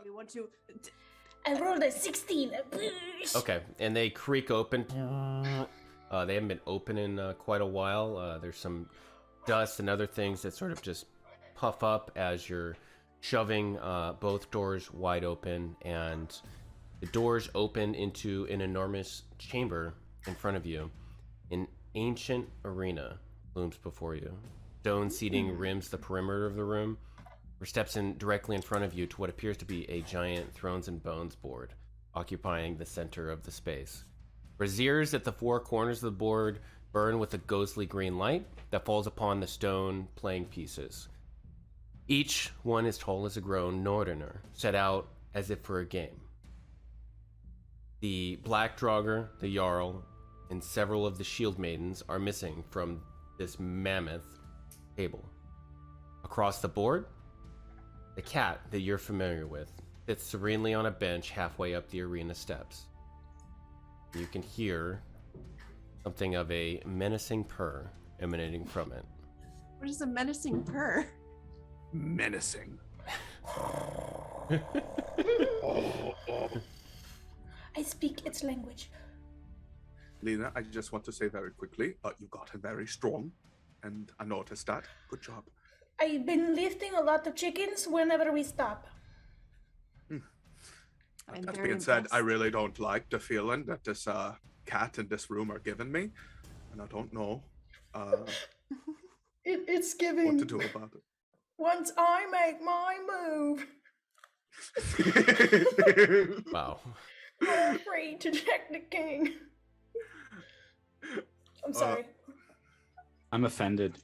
we want to... I rolled a 16. Okay, and they creak open. They haven't been open in quite a while. There's some dust and other things that sort of just puff up as you're shoving both doors wide open, and the doors open into an enormous chamber in front of you. An ancient arena looms before you. Stone seating rims the perimeter of the room. Or steps in directly in front of you to what appears to be a giant Thrones and Bones board, occupying the center of the space. Braziers at the four corners of the board burn with a ghostly green light that falls upon the stone playing pieces. Each one as tall as a grown Norrønir, set out as if for a game. The Black Draugr, the Jarl, and several of the Shield Maidens are missing from this mammoth table. Across the board, the cat that you're familiar with sits serenely on a bench halfway up the arena steps. You can hear something of a menacing purr emanating from it. What is a menacing purr? Menacing. I speak its language. Lena, I just want to say very quickly, you got it very strong, and I noticed that. Good job. I've been lifting a lot of chickens whenever we stop. That being said, I really don't like the feeling that this cat in this room are giving me, and I don't know It's giving. what to do about it. Once I make my move. Wow. You're free to check the king. I'm sorry. I'm offended.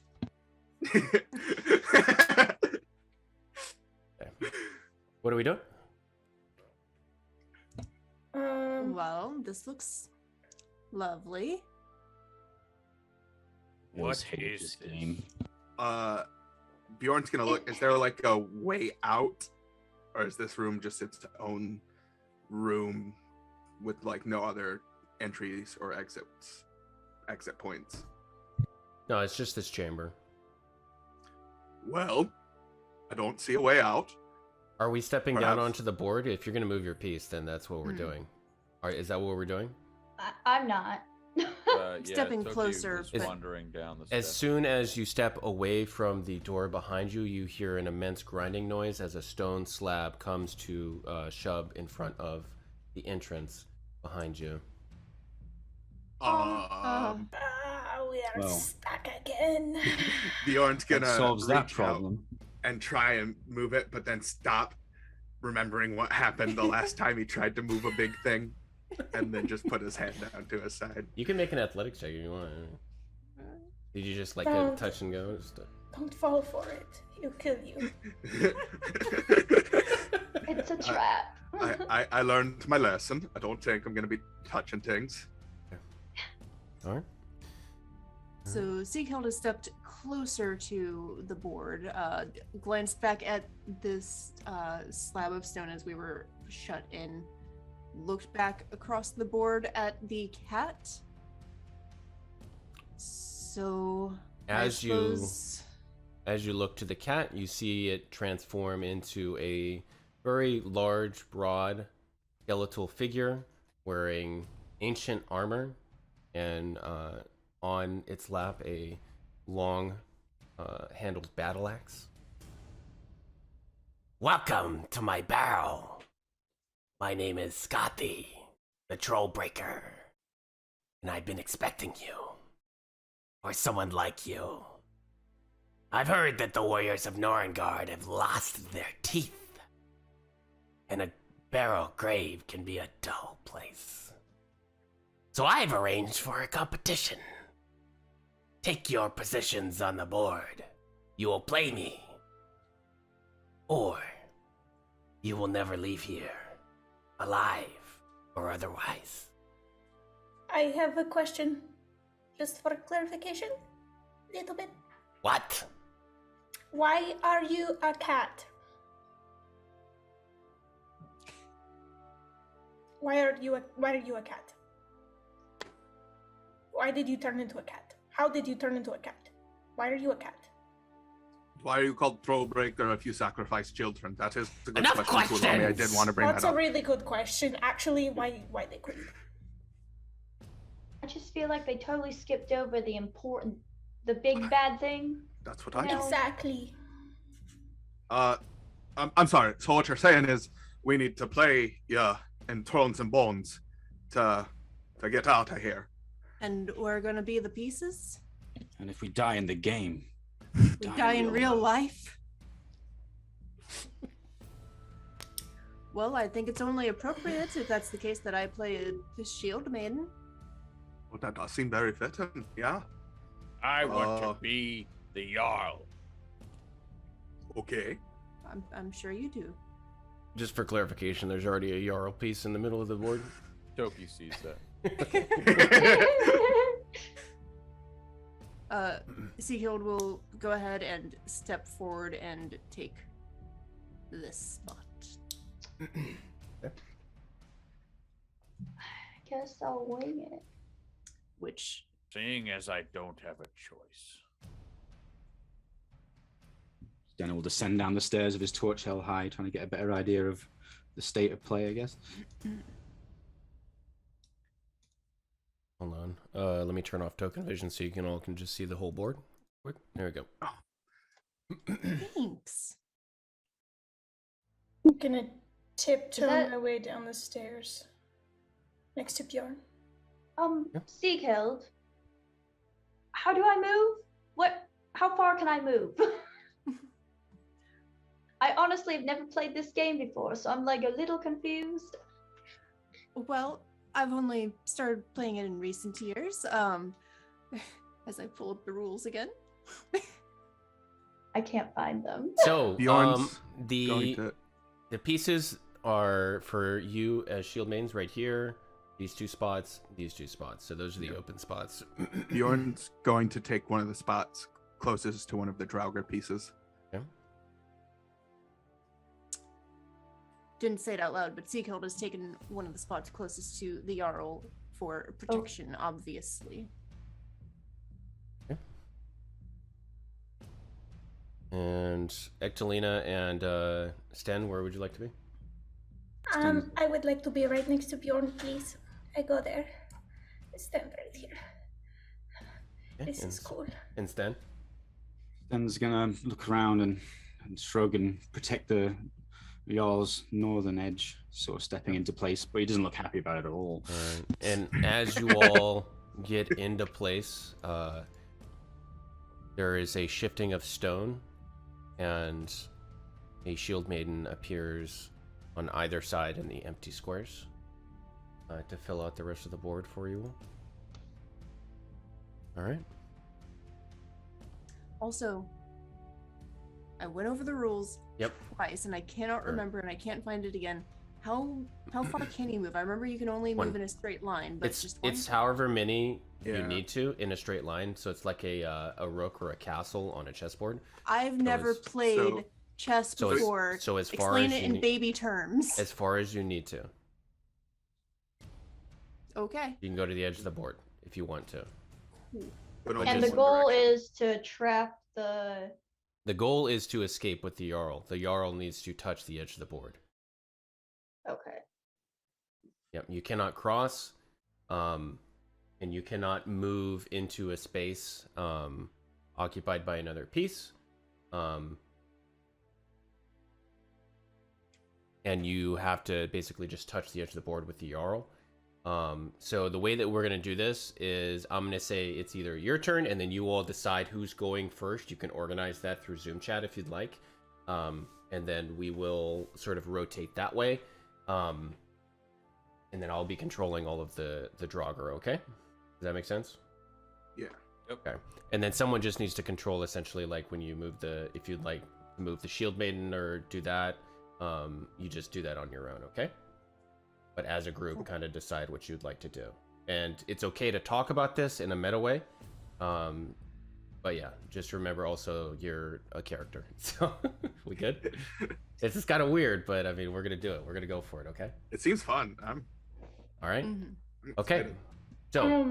Okay. What are we doing? Well, this looks lovely. What hate this game? Bjorn's gonna look. Is there like a way out, or is this room just its own room with like no other entries or exit points? No, it's just this chamber. Well, I don't see a way out. Are we stepping down Perhaps. onto the board? If you're going to move your piece, then that's what we're doing. All right, is that what we're doing? I'm not. Stepping Toki closer, was but- wandering down the As steps. soon as you step away from the door behind you, you hear an immense grinding noise as a stone slab comes to shove in front of the entrance behind you. We are Well. stuck again. Bjorn's gonna That solves that reach problem. out and try and move it, but then stop, remembering what happened the last time he tried to move a big thing, and then just put his hand down to his side. You can make an athletics check if you want. Did you just like Don't. touch and go? Just, Don't fall for it. He'll kill you. It's a trap. I learned my lesson. I don't think I'm gonna be touching things. all right. So Sieghild has stepped closer to the board, glanced back at this slab of stone as we were shut in, looked back across the board at the cat. So As I you suppose- As you look to the cat, you see it transform into a very large, broad, skeletal figure wearing ancient armor, and on its lap a long handled battle axe. Welcome to my barrow. My name is Scotty, the Troll Breaker, and I've been expecting you, or someone like you. I've heard that the warriors of Norrønir have lost their teeth, and a barrow grave can be a dull place. So I've arranged for a competition. Take your positions on the board. You will play me, or you will never leave here, alive or otherwise. I have a question, just for clarification, little bit. What? Why are you a cat? Why are you a cat? Why did you turn into a cat? How did you turn into a cat? Why are you a cat? Why are you called Throwbreaker if you sacrifice children? That is a good Enough question. Tulami. I did want to bring That's that a up. really good question. Actually, why they couldn't? I just feel like they totally skipped over the big bad thing. That's what I No. know. Exactly. I'm sorry. So what you're saying is we need to play in Thrones and Bones to get out of here. And we're gonna be the pieces? And if we die in the game, We die in real life? Well, I think it's only appropriate, if that's the case, that I play a shield maiden. Well, that does seem very fitting. Yeah. I want to be the Jarl. Okay. I'm sure you do. Just for clarification, there's already a Jarl piece in the middle of the board. Toki sees that. Seahild will go ahead and step forward and take this spot. Guess I'll wing it. Which Seeing as I don't have a choice. Sten will descend down the stairs with his torch held high, trying to get a better idea of the state of play, I guess. Hold on. Let me turn off token vision so you can just see the whole board. Quick. There we go. thanks. I'm gonna tiptoe that- my way down the stairs next to Bjorn. Yeah. Seakild. How do I move? How far can I move? I honestly have never played this game before, so I'm like a little confused. Well, I've only started playing it in recent years. As I pull up the rules again. I can't find them. So, Bjorn's the going to... the pieces are for you as shield maidens right here. These two spots, these two spots. So those are the open spots. Bjorn's going to take one of the spots closest to one of the Draugr pieces. Okay. Didn't say it out loud, but Seakild has taken one of the spots closest to the Jarl for protection, obviously. Okay. And Ectelina and Sten, where would you like to be? I would like to be right next to Bjorn, please. I go there. I stand right here. Okay, This is cool. And Sten? Sten's gonna look around and shrug and protect the Jarl's northern edge, sort of stepping into place, but he doesn't look happy about it at all. Alright. And as you all get into place, there is a shifting of stone, and a shield maiden appears on either side in the empty squares to fill out the rest of the board for you all. Alright. Also, I went over the rules twice, and I cannot remember, and I can't find it again. How far can you move? I remember you can only move in a straight line, but It's however many you Yeah. need to in a straight line, so it's like a rook or a castle on a chessboard. I've never it's- played chess so it's- before. so as far Explain as it you in need- baby terms. As far as you need to. Okay. You can go to the edge of the board if you want to. But only And in the one goal direction. is to trap the. The goal is to escape with the Jarl. The Jarl needs to touch the edge of the board. Okay. Yep, you cannot cross, and you cannot move into a space occupied by another piece. And you have to basically just touch the edge of the board with the Jarl. So the way that we're going to do this is I'm going to say it's either your turn, and then you all decide who's going first. You can organize that through Zoom chat if you'd like. And then we will sort of rotate that way. And then I'll be controlling all of the Draugr, okay? Does that make sense? Yeah. Okay. And then someone just needs to control essentially like when you move if you'd like to move the shield maiden or do that, you just do that on your own, okay? But as a group, kind of decide what you'd like to do. And it's okay to talk about this in a meta way. But yeah, just remember also you're a character. So we good? This is kind of weird, but I mean, we're going to do it. We're going to go for it, okay? It seems fun. I'm All right? Mhm. Okay. excited. So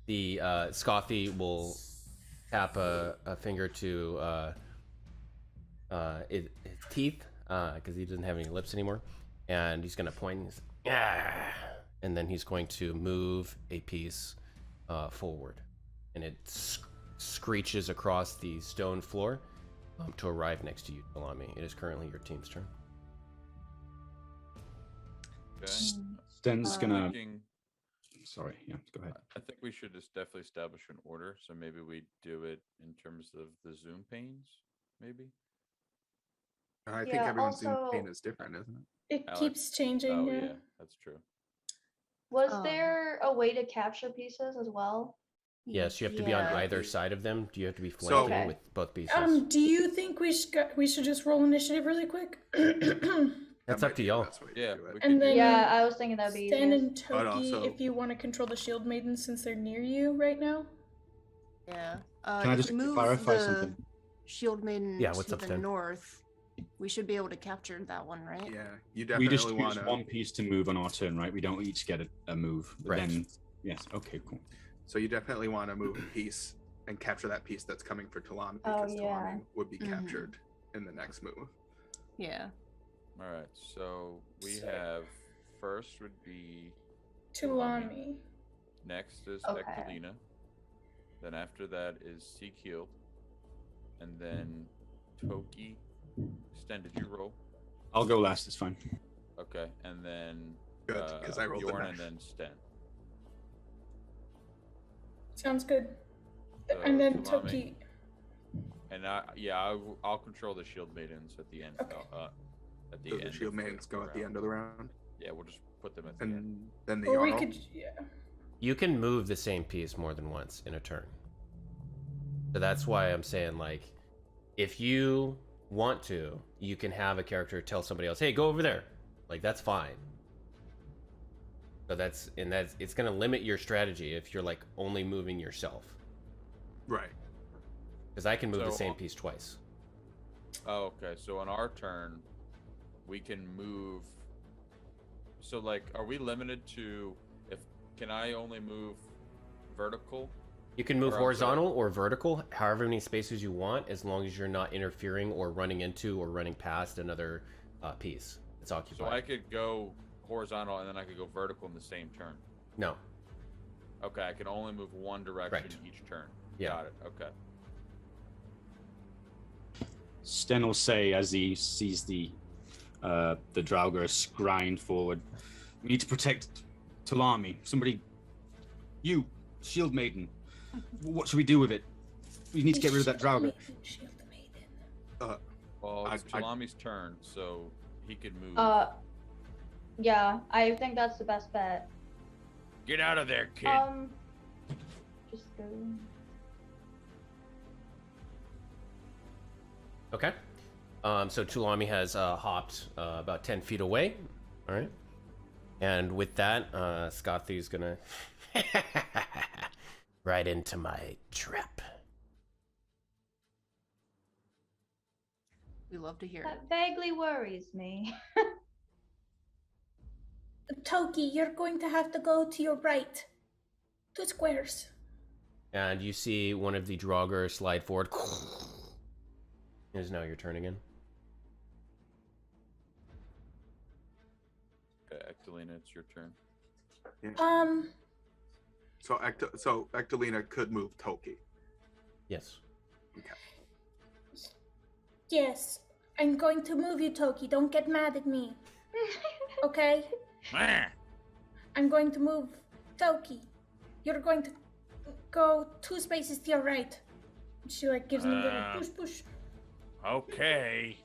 the Scothy will tap a finger to his teeth, because he doesn't have any lips anymore, and he's gonna point. And, and then he's going to move a piece forward, and it screeches across the stone floor to arrive next to you, Talami. It is currently your team's turn. Okay. Sten's gonna. Thinking, Sorry, yeah, go ahead. I think we should just definitely establish an order. So maybe we do it in terms of the zoom panes, maybe. I think Yeah, everyone's zoom also- pane is different, isn't it? It Alex? keeps changing. Oh yeah. yeah, that's true. Was Um, there a way to capture pieces as well? Yes, you have to be on Yeah. either side of them. Do you have to be So- flanking Okay. with both pieces? Do you think we should just roll initiative really quick? That's That up might to be the y'all. best way to Yeah, do it. we And could then- do Yeah, I was thinking that'd be Stan easiest. and Toki, also- if you want to control the shield maidens since they're near you right now. Yeah. Can I if just we move clarify the something? shield maiden Yeah, what's to up, the Stan? north, we should be able to capture that one, right? Yeah, you We just definitely choose want one to. piece to move on our turn, right? We don't each get a move. But Right. then, yes. Okay, cool. So you definitely want to move a piece and capture that piece that's coming for Talami, Oh, because yeah. Talami would be Mhm. captured in the next move. Yeah. All right, so we have first would be Tulami. next is Okay. Ectelina. Then after that is Seekhield. And then Toki. Sten, did you roll? I'll go last. It's fine. Okay, and then Good, because I rolled the Bjorn knife. and then Sten. Sounds good. So, And then Tulami. Toki. And I'll control the shield maidens at the end. Okay. At the So end. the shield of maidens go at the end of the round, Yeah, we'll just put them at the end. and then the Or we Jarl. could, yeah. You can move the same piece more than once in a turn. So that's why I'm saying, like, if you want to, you can have a character tell somebody else, hey, go over there. Like, that's fine. So that's it's going to limit your strategy if you're, like, only moving yourself. Right. Because I can move the So- same piece twice. Oh, okay. So on our turn, we can move. So, like, are we limited to can I only move vertical? You can move Or horizontal or vertical, however many spaces you want, as long as you're not interfering or running into or running past another piece that's So occupied. I could go horizontal and then I could go vertical in the same turn. No. Okay, I can only move one direction Correct. each turn. Yeah. Got it. Okay. Sten will say as he sees the Draugr scrying forward, "We need to protect Talami. Somebody, you, shield maiden. What should we do with it? We need to get rid of that Draugr." Shield maiden. Well, it's I- Tulami's turn, so he could move. Yeah, I think that's the best bet. Get out of there, kid. Just go. Okay. So Tulami has hopped about 10 feet away. All right. And with that, Scothy's gonna right into my trap. We love to hear it. That vaguely worries me. Toki, you're going to have to go to your right. 2 squares. And you see one of the Draugr slide forward. It is now your turn again. Okay, Ectelina, it's your turn. So Ectelina could move Toki. Yes. Yes. I'm going to move you, Toki. Don't get mad at me. Okay? Ah, I'm going to move Toki. You're going to go 2 spaces to your right. She like gives him a little push. okay.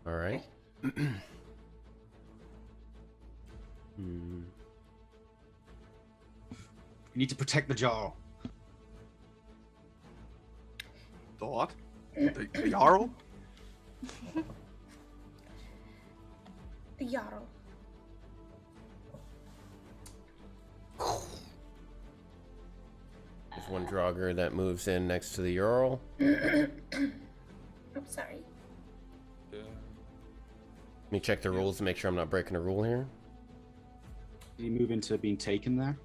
All right. We need to protect the Jarl. The what? The Jarl? The Jarl. There's one Draugr that moves in next to the Jarl. I'm sorry. Yeah. Let me check the rules to make sure I'm not breaking a rule here. Did he move into being taken there?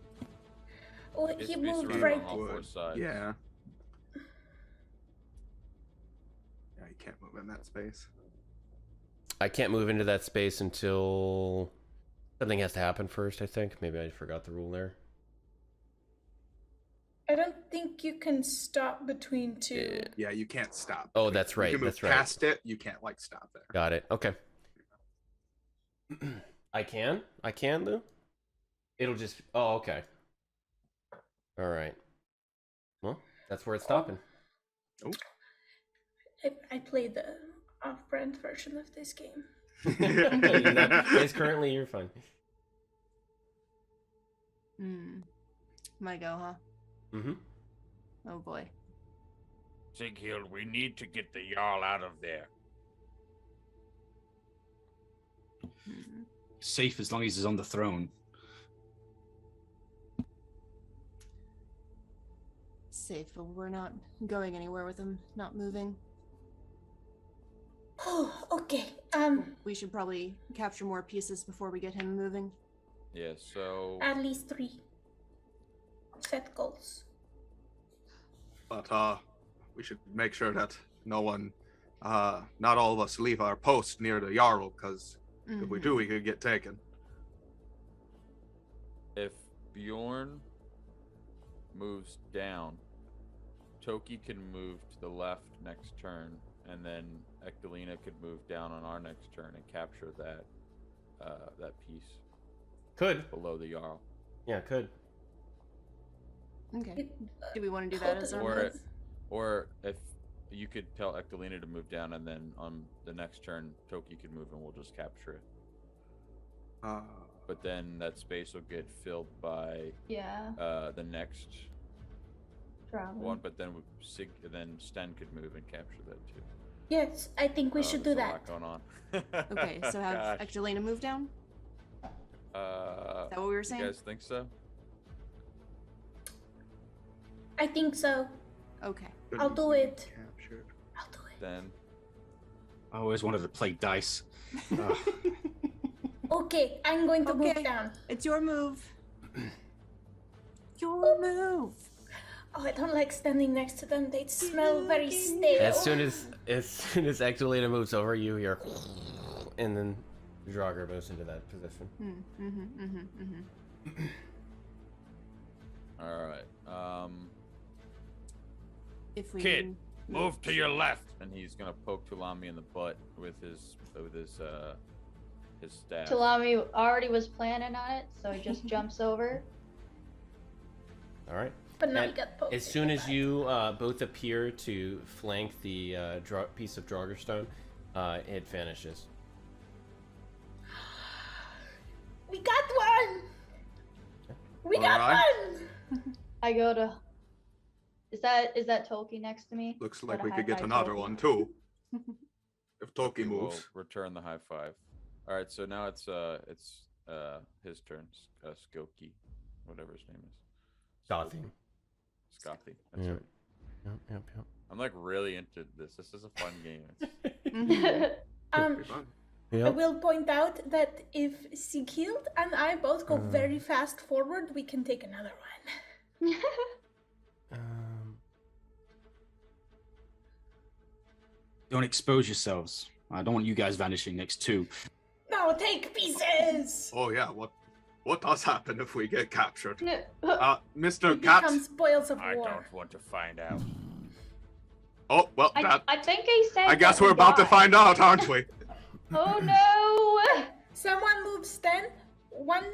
Oh, It's he be moved surrounded right. on all four sides. Yeah. Yeah, you can't move in that space. I can't move into that space until something has to happen first, I think. Maybe I forgot the rule there. I don't think you can stop between two. Yeah, you can't stop. Oh, that's right. You can move That's right. past it. You can't like stop there. Got it. Okay. I can, Lou. It'll just. Oh, okay. All right. Well, that's where it's stopping. Oh. I played the off-brand version of this game. It's currently you're fine. My go, huh? Mm-hmm. Oh boy. Sighild, we need to get the Jarl out of there. Safe as long as he's on the throne. Safe, but we're not going anywhere with him not moving. Oh, okay. We should probably capture more pieces before we get him moving. Yeah, so At least 3 set goals. But we should make sure that no one, not all of us, leave our post near the Jarl, because if we do, we could get taken. if Bjorn moves down, Toki can move to the left next turn, and then Ectelina could move down on our next turn and capture that that piece Could. below the Jarl. Yeah, could. Okay. Do we want to do that as our move? Or if you could tell Ectelina to move down, and then on the next turn, Toki could move, and we'll just capture it. But then that space will get filled by the next one. But then then Sten could move and capture that too. Yes, I think we should do there's a that. lot going on. Okay, so have Ectelina move down? Is that what we were saying? You guys think so? I think so. Okay. I'll do it. Captured. I'll do it. Then I always wanted to play dice. Okay, I'm going to move Okay. down. It's your move. Your move. Oh, I don't like standing next to them. They smell very stale. As soon as Ectelina moves over, you hear, and then Draugr moves into that position. all right. If we Kid, can- move to your left. And he's gonna poke Tulami in the butt with his staff. Talami already was planning on it, so he just jumps over. All right. But now And you got poked. as soon as you both appear to flank the piece of Draugr it vanishes. We got one! We got Alright. one! I go to. Is that Toki next to me? Looks Go like to we could get high-five another Toki. one too. If Toki We will moves. return the high five. All right, so now it's his turn. Skokie, whatever his name is. Scothy. Scotty. That's Yeah. right. Yep. I'm like really into this. This is a fun game. Pretty fun. I will point out that if Sighild and I both go very fast forward, we can take another one. Don't expose yourselves. I don't want you guys vanishing next too. No, take pieces! Oh yeah, what does happen if we get captured? We Mr. Cat. become spoils of I war. don't want to find out. Oh well, I think he said. I guess that we we're about to die. find out, aren't we? Oh no! Someone moves 10, 1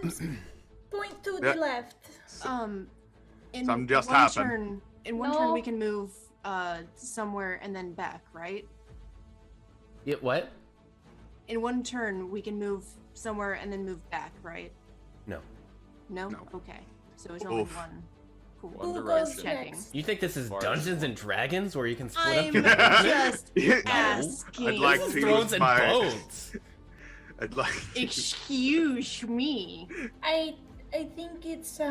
point to the Yeah. left. In Some just one happened. turn, in one turn we can move somewhere and then back, right? Yeah, what? In one turn we can move somewhere and then move back, right? No. No? No. Okay. So it's only Oof. one. Cool. One Who direction. goes Checking. next? You think this is Far Dungeons as- and Dragons where you can split I'm up your just Yeah, asking. I'd like This to is Thrones use and my. Bones. I'd like. Excuse me. I think it's Does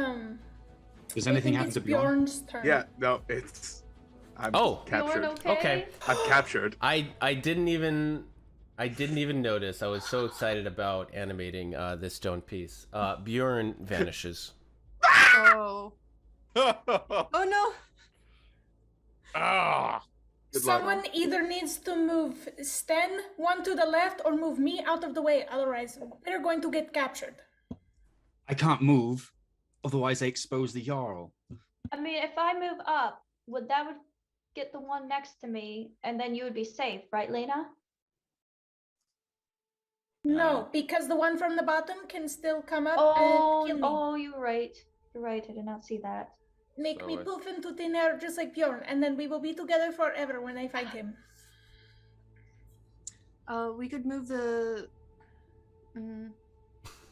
I anything think happen it's to Bjorn? Bjorn's turn. Yeah, no, it's. I'm Oh. captured. Bjorn, Okay. I'm captured. I didn't even notice. I was so excited about animating this stone piece. Bjorn vanishes. Oh. Oh no! Ah! Good luck. Someone either needs to move Sten one to the left or move me out of the way. Otherwise, we're going to get captured. I can't move, otherwise I expose the Jarl. I mean, if I move up, would get the one next to me, and then you would be safe, right, Lena? No, because the one from the bottom can still come up Oh, and kill me. oh, you're right. You're right. I did not see that. Make So me I- poof into thin air just like Bjorn, and then we will be together forever when I find him. We could move the.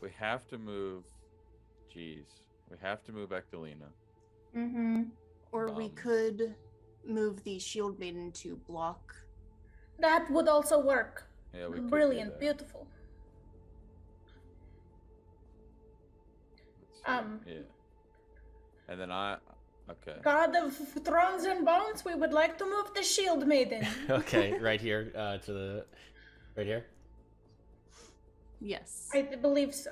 We have to move. Jeez. We have to move Ectelina. Mm-hmm. Or we could move the shield maiden to block. That would also work. Yeah, we could do Brilliant, that. beautiful. Let's see. Yeah. And then okay. God of Thrones and Bones, we would like to move the shield maiden. Okay, right here to the right here. Yes. I believe so.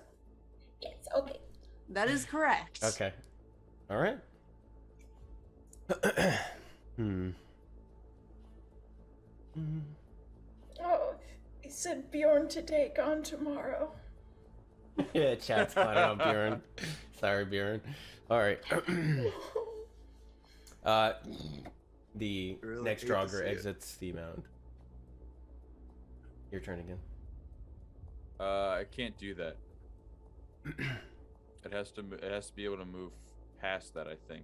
Yes, okay. That is correct. Okay. All right. Oh, he said Bjorn to take on tomorrow. Yeah, chat's caught on Bjorn. Sorry, Bjorn. All right. The Really next hate to Draugr see it. exits the mound. Your turn again. I can't do that. It has to be able to move past that, I think.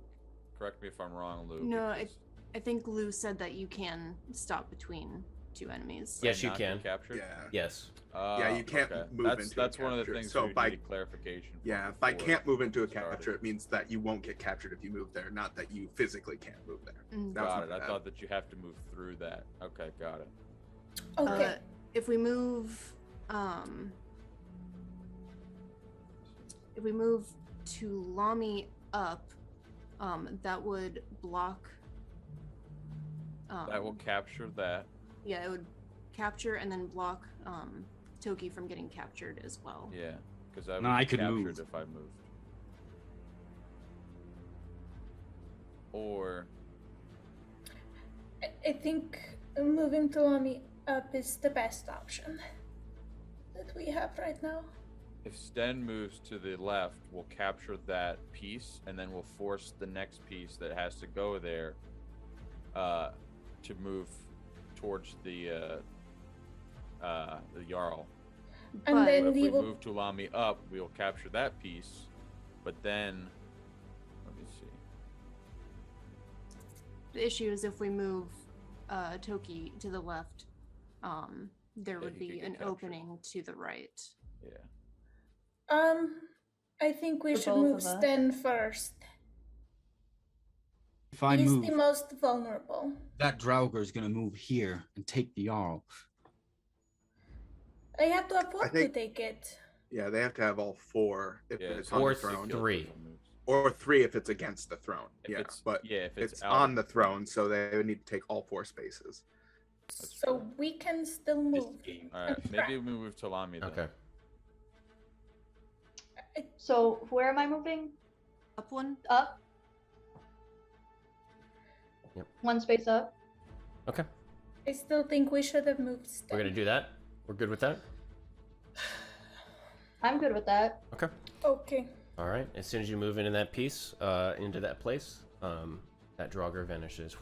Correct me if I'm wrong, Lou. No, because I think Lou said that you can stop between two enemies. Yes, you not get can. Captured? Yeah. Yes. Yeah, you can't okay. move into a That's one of the capture. things So we by- needed clarification. Yeah, if I before can't move into a we started. capture, it means that you won't get captured if you move there, not that you physically can't move there. That was Got it. my I bad. thought that you have to move through that. Okay, got it. Okay. If we move to Lami up, that would block. That will capture that. Yeah, it would capture and then block Toki from getting captured as well. Yeah, because I would No, I be could captured move. if I moved. Or I think moving Tulami up is the best option that we have right now. if Sten moves to the left, we'll capture that piece, and then we'll force the next piece that has to go there to move towards the Jarl. And But- then But if we we will. move Tulami up, we'll capture that piece, but then let me see. The issue is if we move Toki to the left, there would he could be get an captured. opening to the right. Yeah. I think we For should both move of us. Sten first. If I He's move, the most vulnerable. that Draugr is going to move here and take the Jarl. I have to afford think- to take it. Yeah, they have to have all four if Yeah, it's so on Or the throne, three. or three if it's against the throne. If yeah, it's- but yeah, if it's out. on the throne, so they would need to take all four spaces. That's So true. we can still This move. game. All right, maybe we move Tulami then. Okay. So where am I moving? Up one? Up? Yep. One space up. Okay. I still think we should have moved Sten. We're gonna do that. We're good with that. I'm good with that. Okay. Okay. All right. As soon as you move into that piece, into that place, that Draugr vanishes.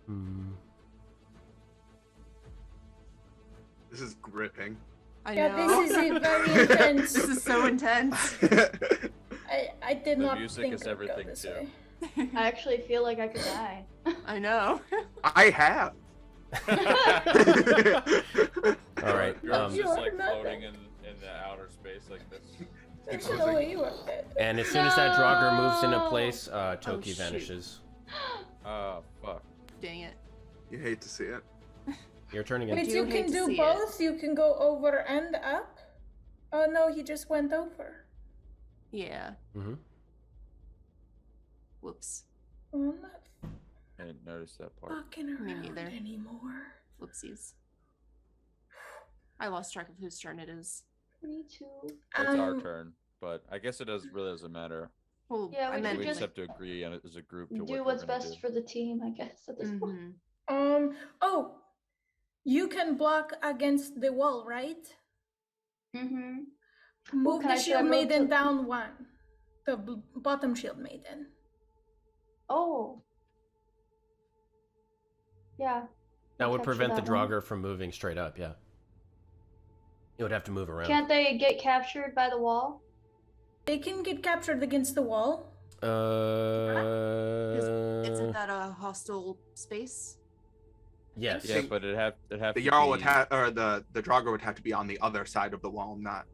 Hmm. This is gripping. I Yeah, know. this is very intense. This is so intense. I did The not music think is it would go everything, this too. way. I actually feel like I could die. I know. I have. All right. Bjorn's You just are like not floating dead. in the outer space like this. There's no way you are dead. And as soon as that Draugr moves into No! place, Toki shoot. vanishes. Oh fuck. Dang it. You hate to see it. Your turn again. Wait, do you hate can to do see it. both? You can go over and up? Oh no, he just went over. Yeah. Mm-hmm. Whoops. Oh, I'm not I didn't notice that part. fucking Me around neither. anymore. Whoopsies. I lost track of whose turn it is. Me too. It's our turn, but I guess it really doesn't matter. Well, Yeah, I we meant We could just just have to agree on it as a group to do what what's we're gonna best do. for the team, I guess, at this point. Oh, you can block against the wall, right? Mm-hmm. Move can the I shield move maiden to- down one. The bottom shield maiden. Oh. Yeah. That I'll would capture prevent the that one. Draugr from moving straight up, yeah. It would have to move around. Can't they get captured by the wall? They can get captured against the wall. Isn't that a hostile space? Yes. Yeah, but it'd have The to Jarl be... would have, or the Draugr would have to be on the other side of the wall, not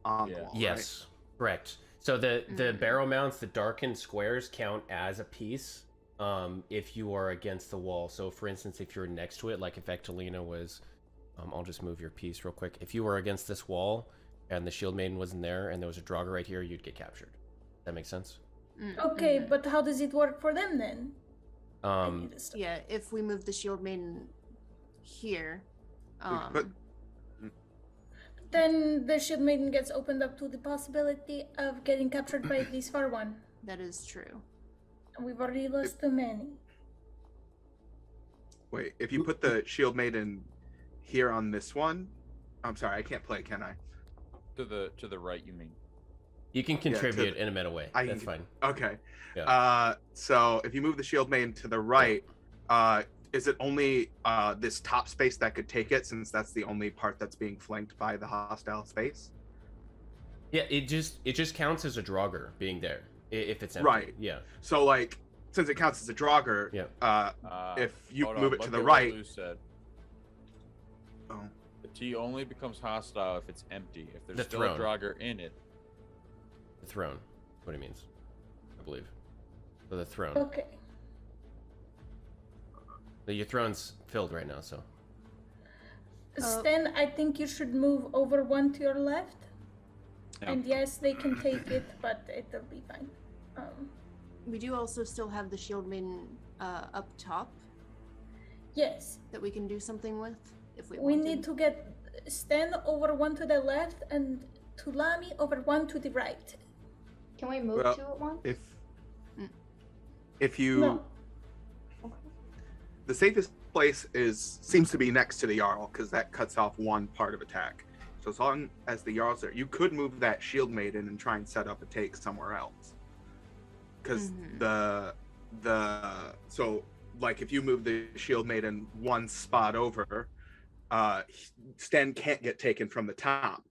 on the Yeah. wall. Yes, correct. So the barrow mounts, the darkened squares count as a piece if you are against the wall. So for instance, if you're next to it, like if Ectelina was, I'll just move your piece real quick. If you were against this wall and the shield maiden wasn't there and there was a Draugr right here, you'd get captured. That makes sense? Okay, but how does it work for them then? Yeah, if we move the shield maiden here, But Then the shield maiden gets opened up to the possibility of getting captured by this far one. that is true. And we've already lost too many. wait, if you put the shield maiden here on this one, I'm sorry, I can't play, can I? To the right, you mean? You can contribute in a meta way. That's fine. Okay. Yeah. So if you move the shield maiden to the right, is it only this top space that could take it, since that's the only part that's being flanked by the hostile space? Yeah, it just counts as a Draugr being there if it's empty. Right. Yeah. So like, since it counts as a Draugr, Yeah. if you Hold move on, it to look the at what right, Lou said. oh, The T only becomes hostile if it's empty. If there's The still throne. a Draugr in it, The throne. What he means, I believe. So the throne. Okay. Your throne's filled right now, so. Sten, I think you should move over one to your left. Yeah. And yes, they can take it, but it'll be fine. We do also still have the shield maiden up top Yes. that we can do something with if we We wanted. need to get Sten over one to the left and Tulami over one to the right. Can we move Well, two at once? if you No. the safest place seems to be next to the Jarl, because that cuts off one part of attack. So as long as the Jarl's there, you could move that shield maiden and try and set up a take somewhere else. Because so like if you move the shield maiden one spot over, Sten can't get taken from the top.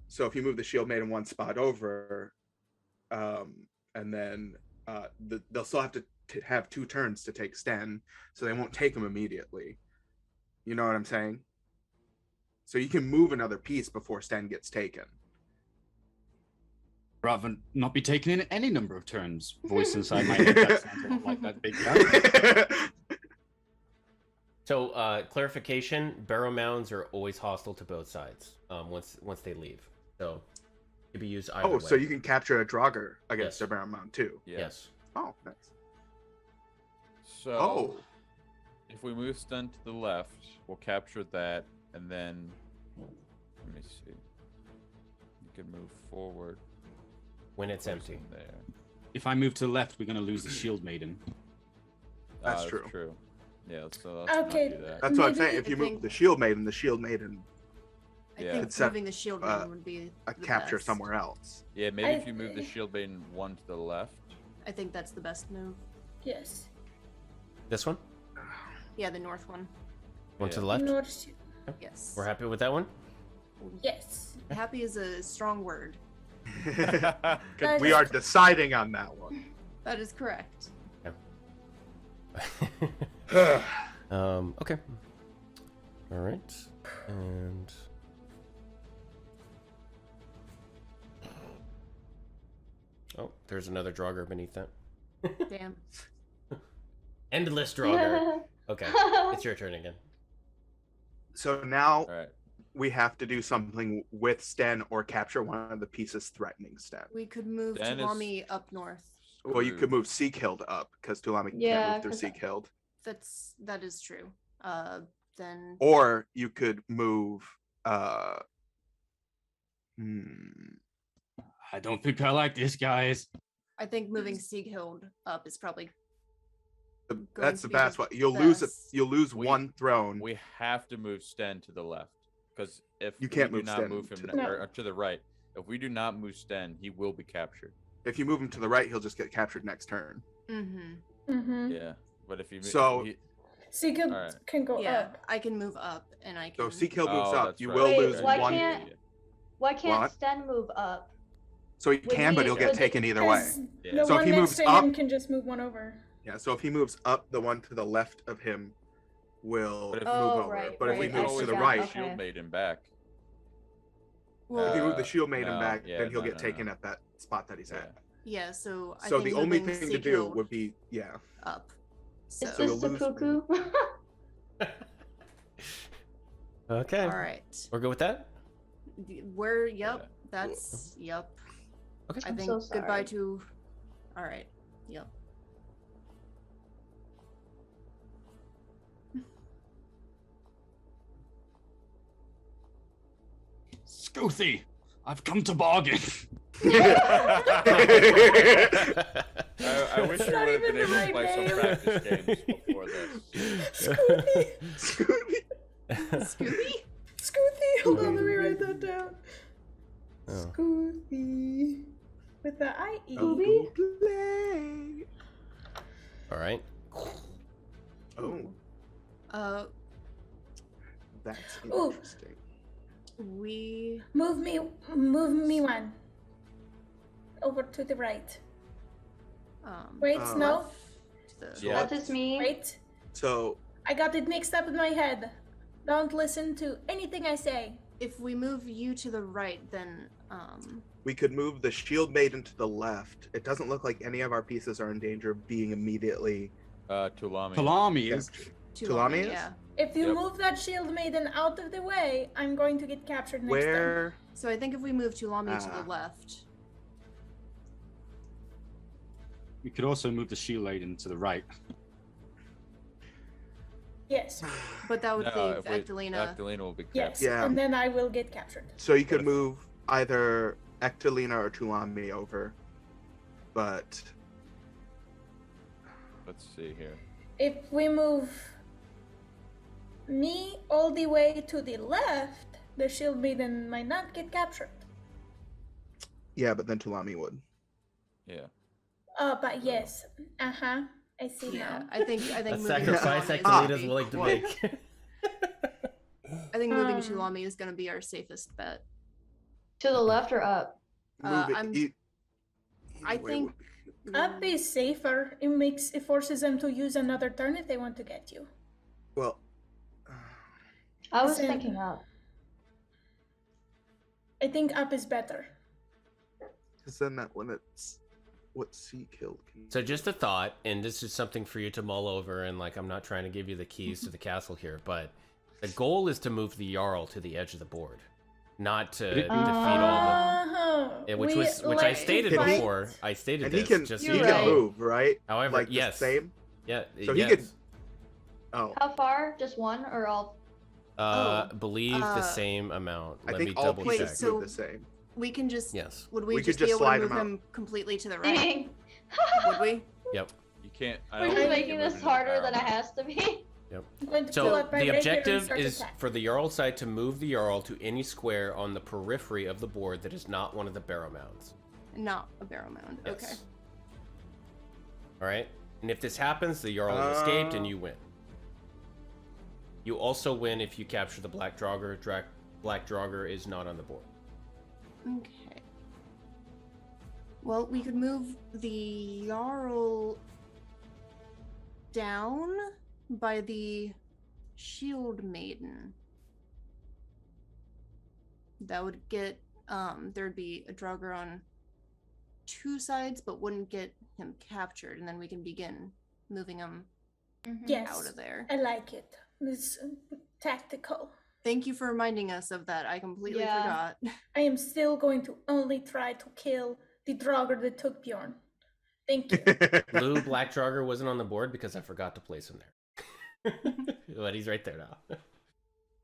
So if you move the shield maiden one spot over, and then they'll still have to have 2 turns to take Sten, so they won't take him immediately. You know what I'm saying? So you can move another piece before Sten gets taken. Rather than not be taken in any number of turns. Voice inside my head, that sounds a lot like that big guy. So, clarification: barrow mounds are always hostile to both sides. Once they leave, so it can be used either way. Oh, so you can capture a Draugr against Yes. a Baron Mount too. Yes. Oh, nice. So Oh. if we move Sten to the left, we'll capture that, and then let me see. You can move forward. When it's Close empty. in there. If I move to the left, we're going to lose the shield maiden. That's true. Yeah, so let's Okay. not do that. That's what I'm Maybe saying. If I you think- move the shield maiden I Yeah. think Could set, moving the shield maiden would be a the capture best. somewhere else. Yeah, maybe I- if you move the shield maiden one to the left. I think that's the best move. Yes. This one. Yeah, the north one. One to Yeah. the left. North. Yes. We're happy with that one. Yes. Happy is a strong word. We are deciding on that one. That is correct. Okay. All right. And oh, there's another Draugr beneath that. Damn. Endless Draugr. Okay, it's your turn again. So now All right. we have to do something with Sten or capture one of the pieces threatening Sten. We could move Then is- Tulami up north. Well, you could move Seekhild up, because Tulami Yeah, can't move 'cause through Seekhild. That is true. Then Or you could move I don't think I like this, guys. I think moving Sieghild up is probably That's to the be best the way. You'll lose it. best. You'll lose We- one throne. We have to move Sten to the left because if You can't we do move not Sten move him to the- or to the right, if we do not move Sten, he will be captured. If you move him to the right, he'll just get captured next turn. Mm-hmm. Mm-hmm. Yeah, but if you So- Sieghild Alright. can go Yeah, up. I can move up, and I So can. Seakill moves up. that's You right. will Wait, lose why one. can't- Why can't What? Sten move up? So he Would can, but he- he'll get would- taken either way. Because Yeah. The So if one he next moves to up- him can just move one over. Yeah. So if he moves up, the one to the left of him will But if- move Oh, over. right, But if we he right, can moves to always the forgot, right, okay. shield maiden back. if you move the Uh, shield maiden no, back, yeah, then he'll no, get no, taken no. at that spot that he's at. Yeah, so I So think the only moving thing to do Sieghild would be, yeah. up. Is So this you'll the lose- cuckoo? Okay. all right, We're good with that? we're yep. That's yep. Okay. I I'm think so goodbye sorry. to. All right. Yep. Scoothy, I've come to bargain. I wish we not would have even been able the to play right some name. practice games before this. Scooty! Scooby. Scooty! Hold on, let me write that down. Oh. Scooty. With the IE. Play. All right. Oh, Uh, that's Ooh. interesting. we. Move me one. Over to the right. Wait, Uh, no. To the Yeah. That is me. Wait. So I got it mixed up in my head. Don't listen to anything I say. If we move you to the right, then we could move the shield maiden to the left. It doesn't look like any of our pieces are in danger of being immediately Tulami. Tulami is. captured. Tulami, is? yeah. If you Yep. move that shield maiden out of the way, I'm going to get captured next time. So I think if we move Tulami to Ah. the left, We could also move the shield maiden to the right. Yes. but that would No, leave if we- Ectelina. Ectelina will be Yes. captured. Yeah. And then I will get captured. So you could if- move either Ectelina or Tulami over, but Let's see here. If we move me all the way to the left, the shield maiden might not get captured. yeah, but then Tulami would. Yeah. But yes. Uh-huh. I see Yeah, now. I think A moving sacrifice Tulami is Ah. Ectelina's gonna willing to What? make. I think moving Um, Tulami is going to be our safest bet. To the left or up? Move it I'm- either I way think would- Up is safer. It forces them to use another turn if they want to get you. Well, I was Listen. thinking up. I think up is better. because then that limits what sea killed can. So just a thought, and this is something for you to mull over, and like I'm not trying to give you the keys to the castle here, but the goal is to move the Jarl to the edge of the board, not to defeat all Uh-huh. the. Which We was which I like to stated Can he- before. I stated And this. he can just You're he so you can right. know. move, right? However, Like yes, the same. yeah. So he yes. could- Oh, How far? Just one or all? Believe the same amount. I Let think me all double Wait, check. pieces so- move the same. We can just. Yes. Would we, We could just be just able to slide move him out. him completely to the right? Dang. Would we? Yep. You can't. I We're don't just think you making can this move into harder the than it barrel. has to be. I'm going to pull So out my the rapier and objective start is attack. for the Jarl side to move the Jarl to any square on the periphery of the board that is not one of the barrow mounds. Not a barrel mound. Okay. Yes. All right. And if this happens, the Jarl has escaped and you win. You also win if you capture the Black Draugr. Black Draugr is not on the board. Okay. Well, we could move the Jarl down by the Shield Maiden. That would get there'd be a Draugr on two sides, but wouldn't get him captured, and then we can begin moving him Yes, out of there. I like it. It's tactical. Thank you for reminding us of that. I completely Yeah. forgot. I am still going to only try to kill the Draugr that took Bjorn. Thank you. Blue Black Draugr wasn't on the board because I forgot to place him there. But he's right there now.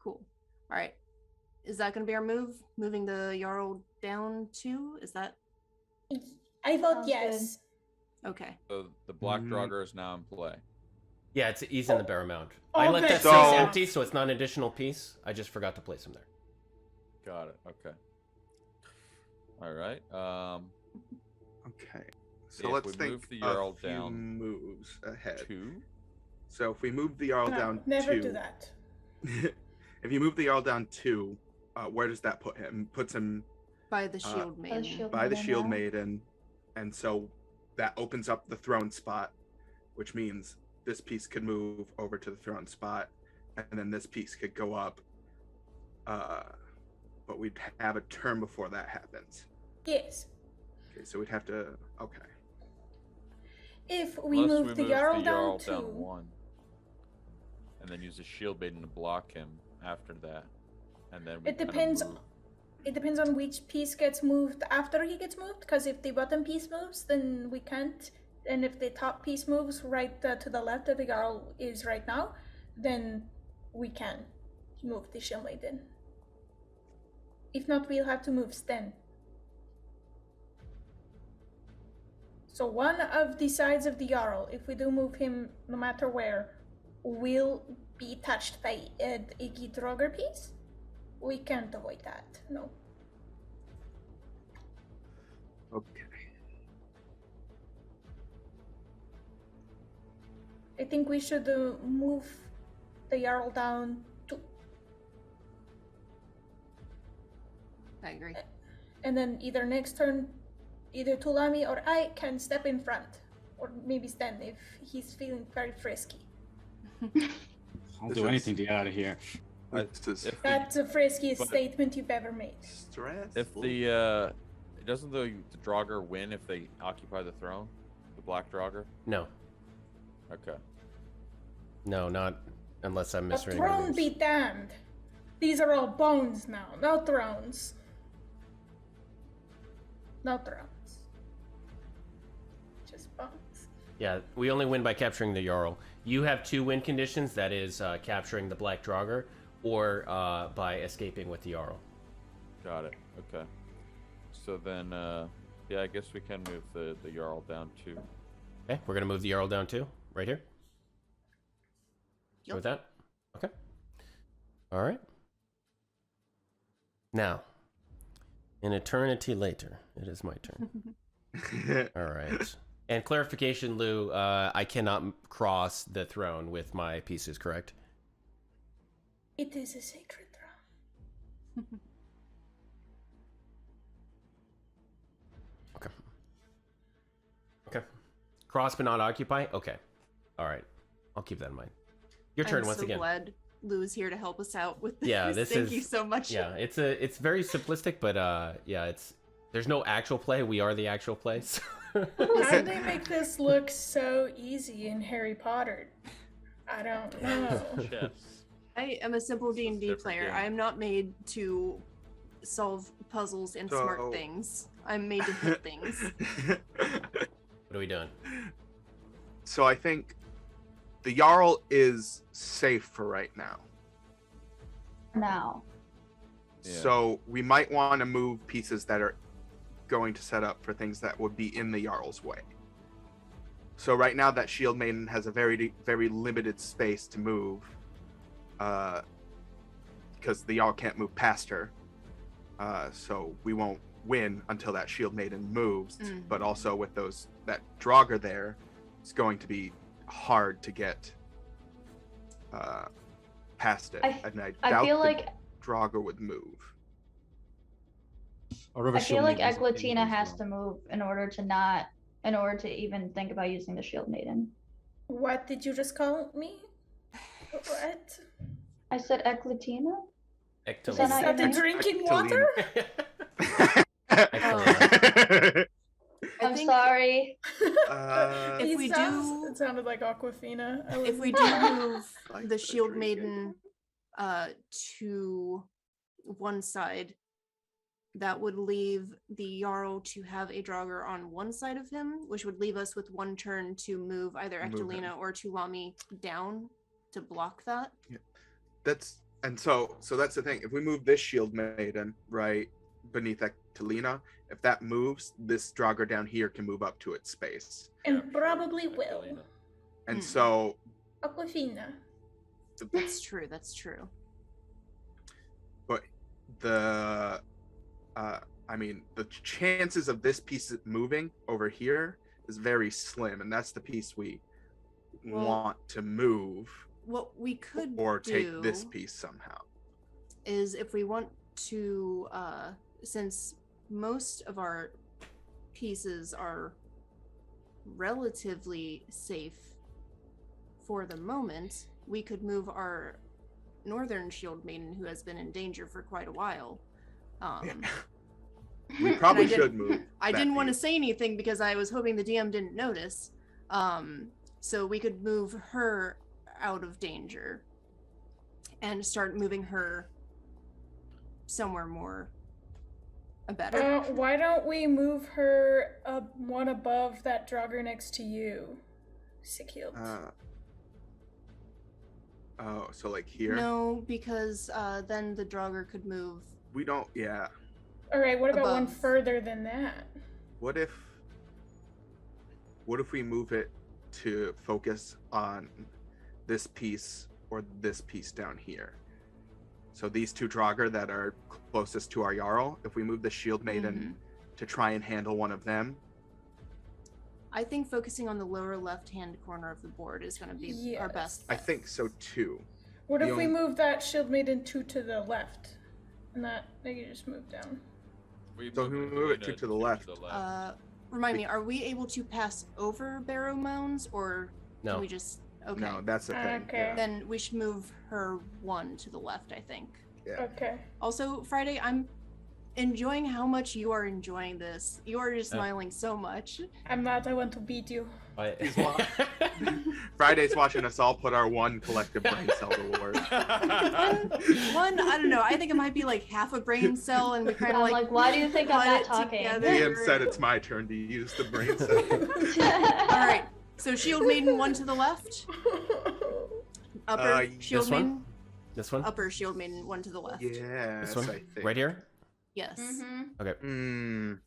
Cool. All right. is that going to be our move? Moving the Jarl down 2? Is that I vote Sounds yes. okay? So the black Draugr is now in play. Yeah, he's in the Barrow Mound. I let that So- space empty, so it's not an additional piece. I just forgot to place him there. Got it. Okay. All right. Okay. So If let's we think move the Jarl a few down moves ahead. 2. So if we move the Jarl No, down never 2, do that. if you move the Jarl down 2, where does that put him? Puts him By the shield By maiden. the shield by the maiden, Shield yeah. Maiden, and so that opens up the throne spot, which means this piece could move over to the throne spot, and then this piece could go up. But we'd have a turn before that happens. Yes. Okay, so we'd have to. Okay. If we Unless move the Jarl down 2, 1. And then use the shield maiden to block him after that. And then we It kinda depends- move. it depends on which piece gets moved after he gets moved. Because if the bottom piece moves, then we can't. And if the top piece moves right to the left of the Jarl is right now, then we can move the Shield Maiden. If not, we'll have to move Sten. So one of the sides of the Jarl, if we do move him, no matter where, will be touched by a Draugr piece. We can't avoid that, no. Okay. I think we should move the Jarl down 2. I agree. And then either next turn, either Tulami or I can step in front. Or maybe Stan if he's feeling very frisky. I'll This do is- anything to get out of here. This is If That's the friskiest but- statement you've ever made. stressful. If the doesn't the Draugr win if they occupy the throne, the black Draugr? No, Okay. no, not unless I'm A misreading. throne be damned. These are all bones now, no thrones. No thrones. Just bones. Yeah, we only win by capturing the Jarl. You have 2 win conditions. That is capturing the Black Draugr or by escaping with the Jarl. Got it. Okay. So then, yeah, I guess we can move the Jarl down 2. Okay, we're gonna move the Jarl down too, right here. Yep. With that, okay. All right. Now, an eternity later, it is my turn. All right. And clarification, Lou, I cannot cross the throne with my pieces, correct? It is a sacred throne. Okay. Okay. Cross but not occupy? Okay. All right. I'll keep that in mind. Your turn I'm once so again. glad Lou is here to help us out with this. Yeah, this Thank is- you so much. Yeah, it's very simplistic, but yeah, there's no actual play. We are the actual play. So. How did they make this look so easy in Harry Potter? I don't know. Chess. I am a simple D&D different player. game. I am not made to solve puzzles and smart So- things. I'm made to hit things. What are we doing? So I think the Jarl is safe for right now. Now. Yeah. So we might want to move pieces that are going to set up for things that would be in the Jarl's way. So right now that Shield Maiden has a very, very limited space to move, because the Jarl can't move past her. So we won't win until that Shield Maiden moves. Mm. But also with that Draugr there, it's going to be hard to get past it. And I doubt feel the like Draugr would move. I feel like Eglatina has to move in order to even think about using the Shield Maiden. What did you just call me? What? I said Eglatina? Is Is that not that the your name? drinking Ectolina. water? I I'm think sorry. If we do- It sounded like Aquafina. if we do move Like the the Shield drinking. Maiden to one side, that would leave the Jarl to have a Draugr on one side of him, which would leave us with one turn to move either Move him. Ectolina or Tulami down to block that. That's And so that's the thing. If we move this shield maiden right beneath Ectelina, if that moves, this Draugr down here can move up to its space. And probably will. Ectelina. And so Aquafina. That's true. That's true. but the I mean, the chances of this piece moving over here is very slim, and that's the piece we want to move What we could or do take this piece somehow. is if we want to, since most of our pieces are relatively safe for the moment, we could move our northern shield maiden, who has been in danger for quite a while. We probably And I should move. I that didn't want to piece. say anything because I was hoping the DM didn't notice. So we could move her out of danger and start moving her somewhere more better. Why don't we move her up one above that Draugr next to you, Sikhild? Oh, so like here? No, because then the Draugr could move. We don't. Yeah. All right, what about one above. further than that? What if we move it to focus on this piece or this piece down here? So these two Draugr that are closest to our Jarl, if we move the Shield Maiden to try and handle one of them. I think focusing on the lower left-hand corner of the board is going to be our best. I think so too. What The if we only- move that Shield Maiden 2 to the left? And that they can just move down. So we move it to the left. Remind me, are we able to pass over barrow mounds, or No. can we just? Okay. No, that's the thing. Okay. Yeah. Then we should move her one to the left, I think. Yeah. Okay. Also, Friday, I'm enjoying how much you are enjoying this. You are just smiling so much. I'm not. I want to beat you. Friday's watching us all put our one collective brain cell to work. One, I don't know. I think it might be like half a brain cell, and we kind of I'm like, why do you think I'm put not it talking? together. Ian said it's my turn to use the brain cell. All right. So Shield Maiden one to the left. Upper Shield This one? Maiden. This one? Upper Shield Maiden one to the left. Yes, This one? I think. Right here? Yes. Okay. I'm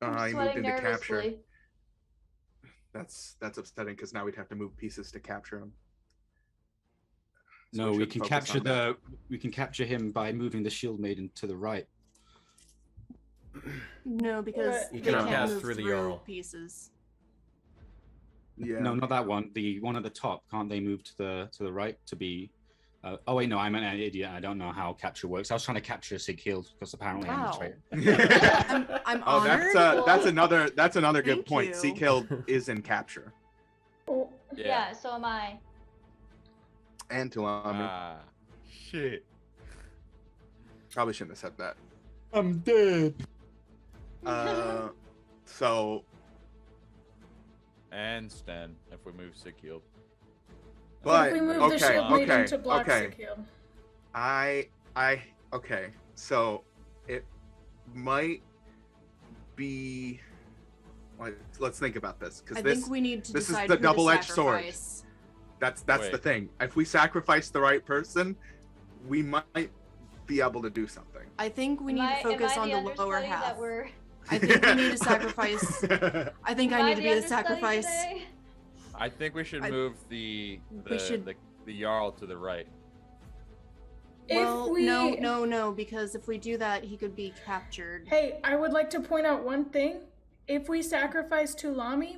You moved sweating into capture. nervously. That's upsetting because now we'd have to move pieces to capture him. No, we should can focus capture on that. we can capture him by moving the Shield Maiden to the right. No, because You they cannot can't pass move through the through Jarl. pieces. Yeah. No, not that one. The one at the top. Can't they move to the right to be? Oh wait, no, I'm an idiot. I don't know how capture works. I was trying to capture Sighild because apparently I'm a Wow. traitor. I'm Oh, honored. that's another good Thank point. you. Seakill is in capture. Oh, Yeah, so am I. And Tulami. Shit. Probably shouldn't have said that. I'm dead. So And Sten, if we move Sikhild. what but if we move the Shield Maiden to block okay. Sikhild? Okay. So it might be. Let's think about this I because think we need to this is decide the who to double-edged sword. sacrifice. that's Wait. the thing. If we sacrifice the right person, we might be able to do something. I think we Am need I- to focus am I on the lower understudy half. That we're... I think we need to sacrifice. I think Am I need to the be the understudy sacrifice. today? I think we should I- move the should- the Jarl to the right. Well, no, because if we do that, he could be captured. Hey, I would like to point out one thing. If we sacrifice Tulami,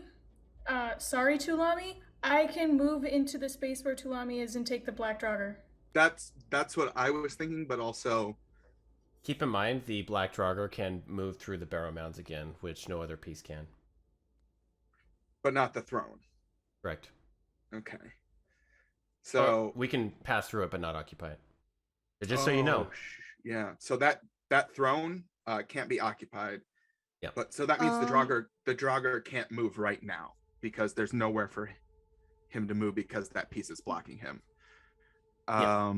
sorry Tulami, I can move into the space where Tulami is and take the Black Draugr. That's what I was thinking, but also Keep in mind, the Black Draugr can move through the barrow mounds again, which no other piece can. but not the throne. Correct. Okay. So we can pass through it, but not occupy it. Just so you know. Yeah. So that throne can't be occupied. Yeah. But so that means the Draugr can't move right now because there's nowhere for him to move because that piece is blocking him. Yeah.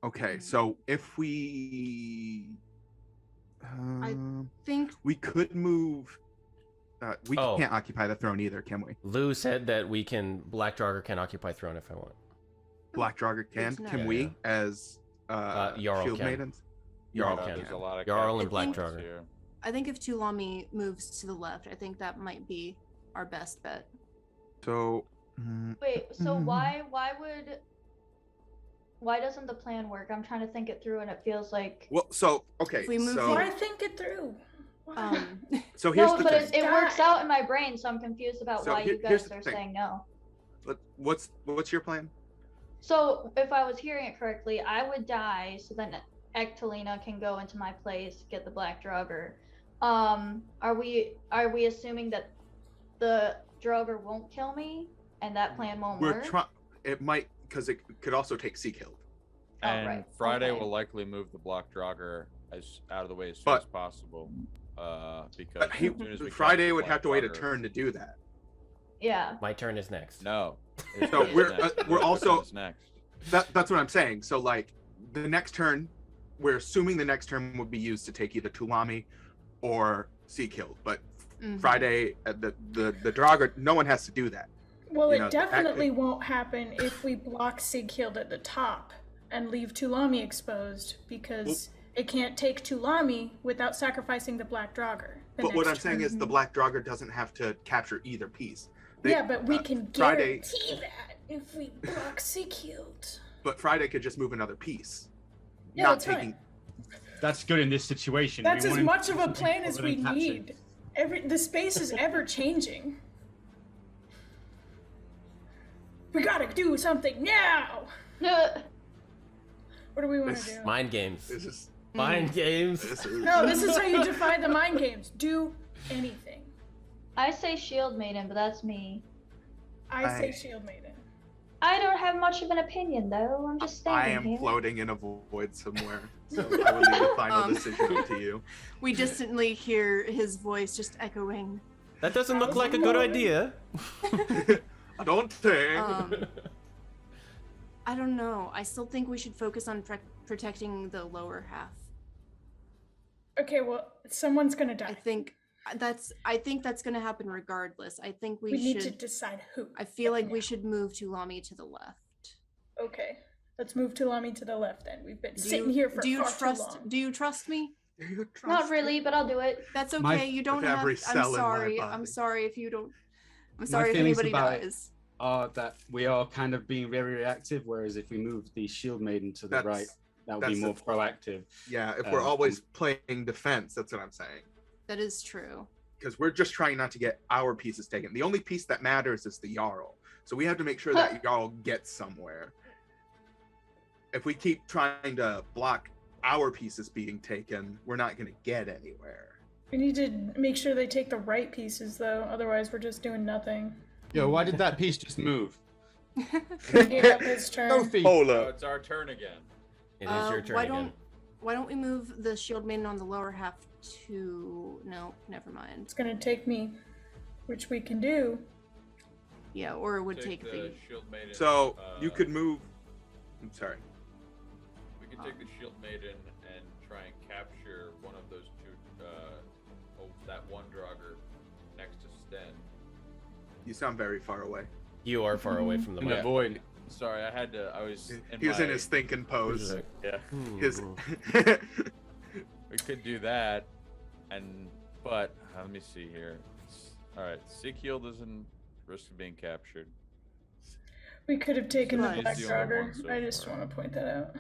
Okay. So if we Think we could move we Oh. can't occupy the throne either, can we? Lou said that Black Draugr can occupy throne if I want. Black Draugr can. to know. Can Yeah, we, as Jarl shield can. maidens? Jarl Jarl can. There's a lot of Jarl and captains Black Draugr. here. I think if Tulami moves to the left, I think that might be our best bet. So. Wait, so why doesn't the plan work? I'm trying to think it through and it feels like Well, so okay. If we move so Why think it through? Why? so here's no, the but thing. it works out in my brain, so I'm confused about So why you here's guys the are thing. saying no. What's your plan? So if I was hearing it correctly, I would die so then Ectelina can go into my place, get the Black Draugr. Are we assuming that the Draugr won't kill me and that plan won't We're work? trying. It might, because it could also take Seakild. Oh, And right. Friday Okay. will likely move the Black Draugr as out of the way as soon But- as possible. Because But as soon as we Friday catch the would Black have to wait a Draugr- turn to do that. Yeah. My turn is next. No. So His we're turn is next. we're His also turn is next. that's what I'm saying. So like the next turn, we're assuming the next turn would be used to take either Tulami or Seakild. But Mhm. Friday, the Draugr, no one has to do that. Well, You it know, definitely won't happen if we block Sighild at the top and leave Tulami exposed, because it can't take Tulami without sacrificing the Black Draugr. the But what I'm next saying turn. is the Black Draugr doesn't have to capture either piece. Yeah, but we can Friday, guarantee that if we block Sighild. but Friday could just move another piece. Yeah, not that's fine. taking. That's good in this situation. That's We as want him much to of do a something plan as other we than capture. need. The space is ever changing. We gotta do something now. What do we want to do? Mind games. This is. Mind games. This is. No, this is how you define the mind games. Do anything. I say Shield Maiden, but that's me. I say Shield Maiden. I don't have much of an opinion though. I'm just I standing am here. floating in a void somewhere, so I will leave the final decision up to you. We distantly hear his voice just echoing. That doesn't look like a good idea. I don't think. I don't know. I still think we should focus on protecting the lower half. Okay, well, someone's gonna I die. think that's gonna happen regardless. I think we need to should. decide who. I feel like we should move Tulami to the left. Okay, let's move Tulami to the left then. We've been Do sitting you, here for do you far trust? too long. Do you trust me? Do you trust Not really, but I'll do it. That's okay. My- You don't With have. every I'm cell in my sorry. I'm body. sorry if you don't. I'm My sorry if feelings anybody about it dies. are that we are kind of being very reactive, whereas if we move the Shield Maiden to the right, that would be that's more the- proactive. Yeah, if we're always playing defense, that's what I'm saying. That is true. Because we're just trying not to get our pieces taken. The only piece that matters is the Jarl. So we have to make sure that Jarl gets somewhere. If we keep trying to block our pieces being taken, we're not going to get anywhere. We need to make sure they take the right pieces, though. Otherwise, we're just doing nothing. Yo, why did that piece just move? He gave up his turn. Sophie! Hold Oh, up. it's our turn again. It is your turn again. Why don't we move the Shield Maiden on the lower half to? No, never mind. It's gonna take me, which we can do. Yeah, or it would take the the. Shield Maiden. So you could move. I'm sorry. We could take the Shield Maiden and try and capture one of those two. That one Draugr next to Sten. You sound very far away. You are far away from the In the mic. void. Sorry, I had to. I was. He was in his thinking pose. Yeah. His. We could do that, but let me see here. All right, Seakild isn't risk of being captured. We could have taken the Right. Black He's the only one Draugr. so I just far. want to point that out.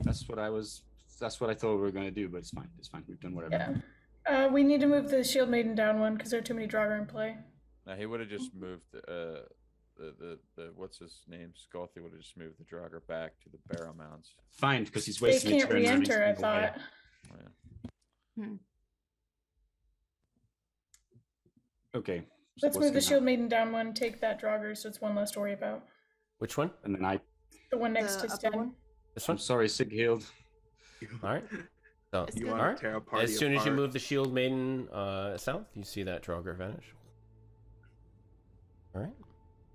That's what I thought we were going to do, but it's fine. It's fine. We've done whatever. Yeah. We need to move the Shield Maiden down one because there are too many Draugr in play. Now he would have just moved the what's his name? Skalthi would have just moved the Draugr back to the barrow mounts. Fine, because he's They wasting his can't turn every re-enter, I single way. thought. Oh, yeah. Okay. so Let's what's move the gonna Shield Maiden down one, take that Draugr, so it's one less to worry about. Which one? happen? And then The one next The to upper Sten. one? This I'm one? sorry, Sighild. All right. So, It's You good. want all to right. tear a party As soon as you apart. move the Shield Maiden south, you see that Draugr vanish. All right.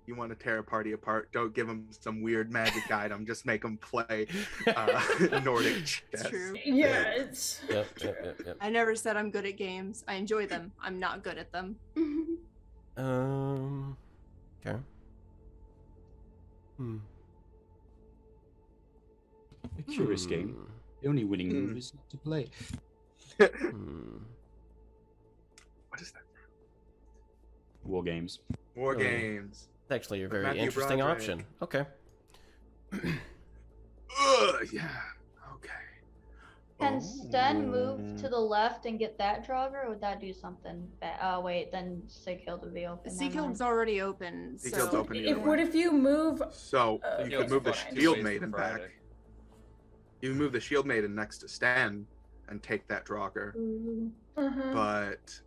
You want to tear a party apart? Don't give them some weird magic item. Just make them play Nordic chess. It's true. Yeah, it's. Yep. I never said I'm good at games. I enjoy them. I'm not good at them. Okay. A curious game. The only winning move is not to play. What is that? War games. War games. It's actually a very Matthew interesting Broderick. option. Okay. Yeah. Okay. Can Sten move to the left and get that Draugr, or would that do something bad? Oh, wait, then Sighild would be open. Never Seaguild's mind. already open. Seaguild's So open either If, way. what if you move? So you Yeah, could move the it's fine. shield Wait for maiden back. Friday. You move the shield maiden next to Stan and take that Draugr. But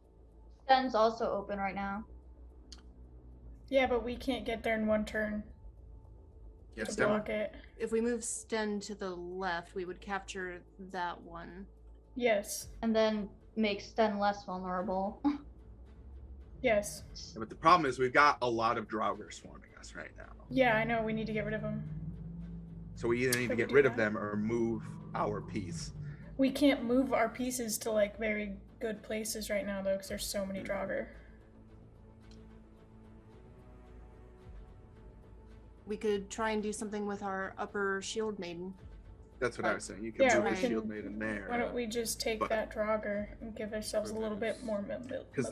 Sten's also open right now. Yeah, but we can't get there in one turn yes, to Stan. block it. if we move Sten to the left, we would capture that one. Yes. And then make Sten less vulnerable. Yes. But the problem is we've got a lot of Draugr swarming us right now. Yeah, I know. We need to get rid of them. So we either need to Could we get do rid of that? them or move our piece. We can't move our pieces to like very good places right now though, because there's so many Draugr. We could try and do something with our upper shield maiden. That's what I was saying. You could Yeah, move we the can- shield maiden there. Why don't we just take But- that Draugr and give ourselves a little bit more mobility? Because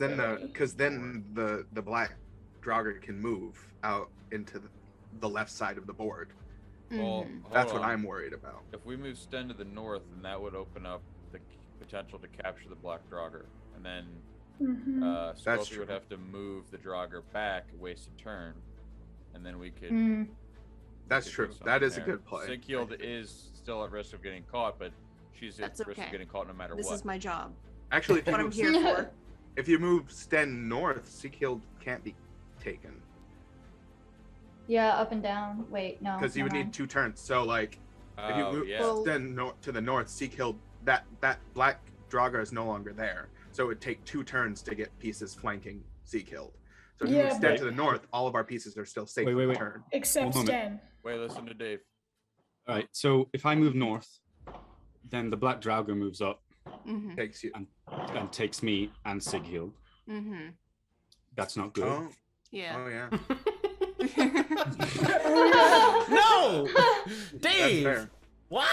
then the black Draugr can move out into the left side of the board. Well, Mhm. That's hold what on. I'm worried about. If we move Sten to the north, then that would open up the potential to capture the black Draugr, and then Sculpey true. would have to move the Draugr back, waste a turn, and then we could. Mm. That's could do true. something That is a there. good play. Sighild is still at risk of getting caught, but she's at That's risk okay. of getting caught no matter This what. is my job. Actually, if you, What I'm move, here for. if you move Sten north, Sighild can't be taken Yeah, up and down. Wait, no. because you would never need mind. 2 turns. So like, if you Oh, move yeah. Well- Sten to the north, Sighild, that black Draugr is no longer there. So it would take 2 turns to get pieces flanking Sighild. So if you Yeah, move Sten but- to the north, all of our pieces are still safe Wait, for wait, the wait. turn. Except One moment. Sten. Wait, listen to Dave. All right. So if I move north, then the black Draugr moves up Mm-hmm. Takes you. and takes me and Sighild. Mm-hmm. That's not good. Oh, Yeah. oh yeah. No! That's Dave! fair. Why?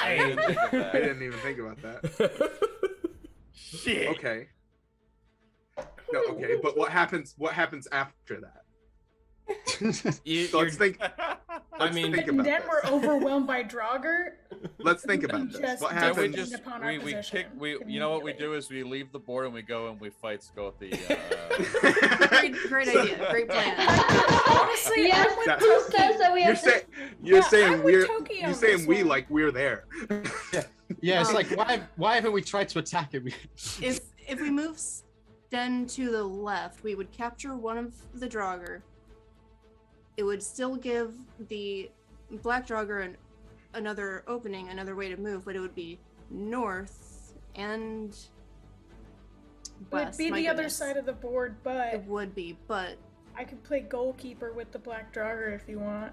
I didn't even think about that. Shit. Okay. No, okay, but what happens after that? You, So let's think. I Let's mean, think And about then this. we're overwhelmed by Draugr. Let's think about this. Just What did Then we happens? just- just upon our we kick position you know what we immediately. do is we leave the board and we go and we fight Sculpey. Great idea. Great plan. Honestly, Yes, I'm with That- who Toki. says that we You're have to? saying you're Yeah, saying I'm with we're Toki you're on saying this we one. like we're there. Yeah, it's Um, like why haven't we tried to attack it? If we move Sten to the left, we would capture one of the Draugr. It would still give the black Draugr another opening, another way to move, but it would be north and It would west. be My the other goodness. side of the board, but It would be, but I could play goalkeeper with the black Draugr if you want.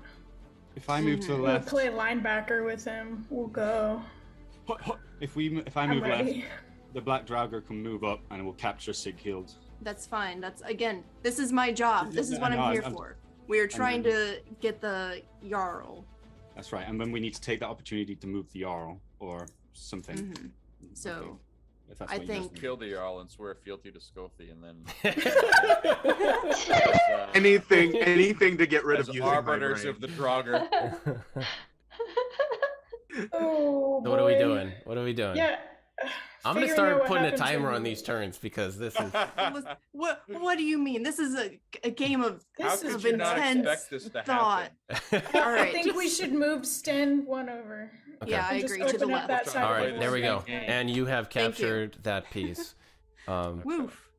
If I move to the We'll left, play linebacker with him. We'll go. if I I'm move left, ready. the black Draugr can move up and we'll capture Sighild. that's fine. That's again, this is my job. This is I what know, I'm here I'm- for. We are trying to get the Jarl. That's right. And then we need to take that opportunity to move the Jarl or something. Mhm. So, Okay, if that's I what you think- just- Kill the Jarl and swear fealty to Sculpey, and then Anything to get rid as of using my arbiters brain. of the Draugr. Oh, So what are we boy. doing? What are we doing? Yeah. I'm gonna figuring out start what putting a happens timer when on we- these turns because this is. What do you mean? This is a game of How This could is you not intense expect this to thought. happen? All I right. think we should move Sten one over. Okay. Yeah, I And just agree. To the open up left. that side All of the right, board there we go. right now. And you have Thank you. captured that piece. Woof.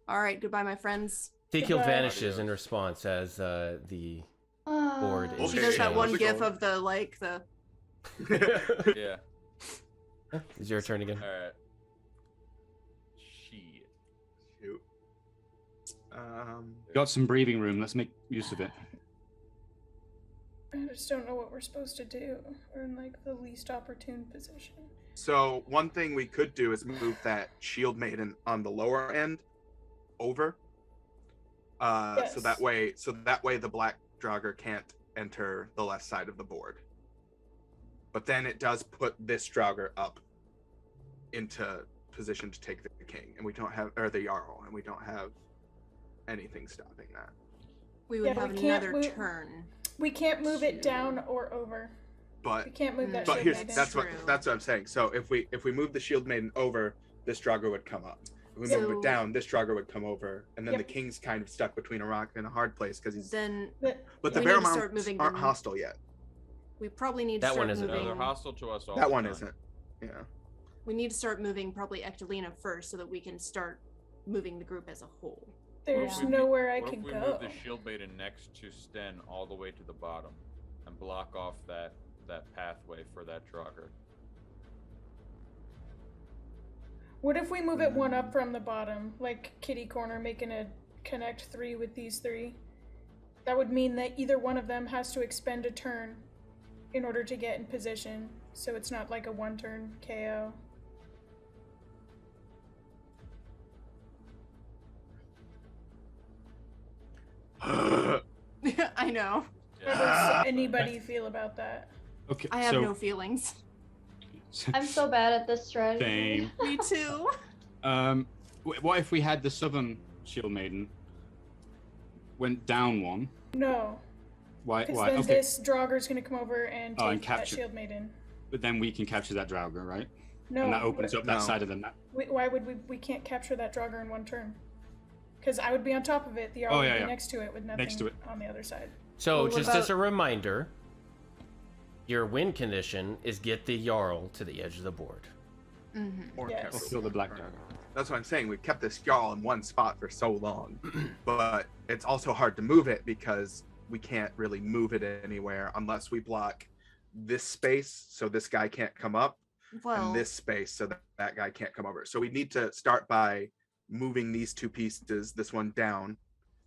All right. Goodbye, my friends. Sighild Goodbye. vanishes in response as the board is She Okay, does that yeah, one how's it gif going? of the like the. Yeah. It's your turn again. All right. Shit. Shoot. Got some breathing room. Let's make use of it. I just don't know what we're supposed to do. We're in like the least opportune position. So one thing we could do is move that shield maiden on the lower end over. So Yes. that way the black Draugr can't enter the left side of the board. but then it does put this Draugr up into position to take the king, and we don't have, or the Jarl, and we don't have anything stopping that. We would Yeah, have we can't another move- turn. We can't move it down or over. We But can't move that but shield here's maiden. that's what True. I'm saying. So if we move the shield maiden over, this Draugr would come up. If we move So- it down, this Draugr would come over, and then Yep. the king's kind of stuck between a rock and a hard place because he's. Then But the we bear need to start mounts moving aren't them. hostile yet. we probably need to That start one isn't. moving. No, they're hostile to us all That the one time. isn't. Yeah. We need to start moving probably Ectelina first so that we can start moving the group as a whole. There's What if we nowhere I what can if we go. move the shield maiden next to Sten all the way to the bottom and block off that pathway for that Draugr? What if we move it one up from the bottom, like kitty corner, making a connect 3 with these 3? That would mean that either one of them has to expend a turn in order to get in position, so it's not like a 1-turn KO. I know. How does anybody feel about that? Okay, I have so no feelings. I'm so bad at this strategy. same. Me too. What if we had the southern shield maiden went down one? No, Why? because Why? then Okay, this Draugur's gonna come over and Oh, take and that capture. shield maiden. but then we can capture that Draugr, right? No, And that opens up that No. side of the map. why would we can't capture that Draugr in 1 turn? Because I would be on top of it, the Jarl Oh, would yeah, be yeah. next to it with nothing Next to it. on the other side. So, Well, what just as about- a reminder, your win condition is get the Jarl to the edge of the board. Mm-hmm. Or Yes. Kevlar. Or kill the black Draugr. That's what I'm saying. We've kept this Jarl in one spot for so long, but it's also hard to move it because we can't really move it anywhere unless we block this space so this guy can't come up, Well, and this space so that that guy can't come over. So we need to start by moving these 2 pieces, this one down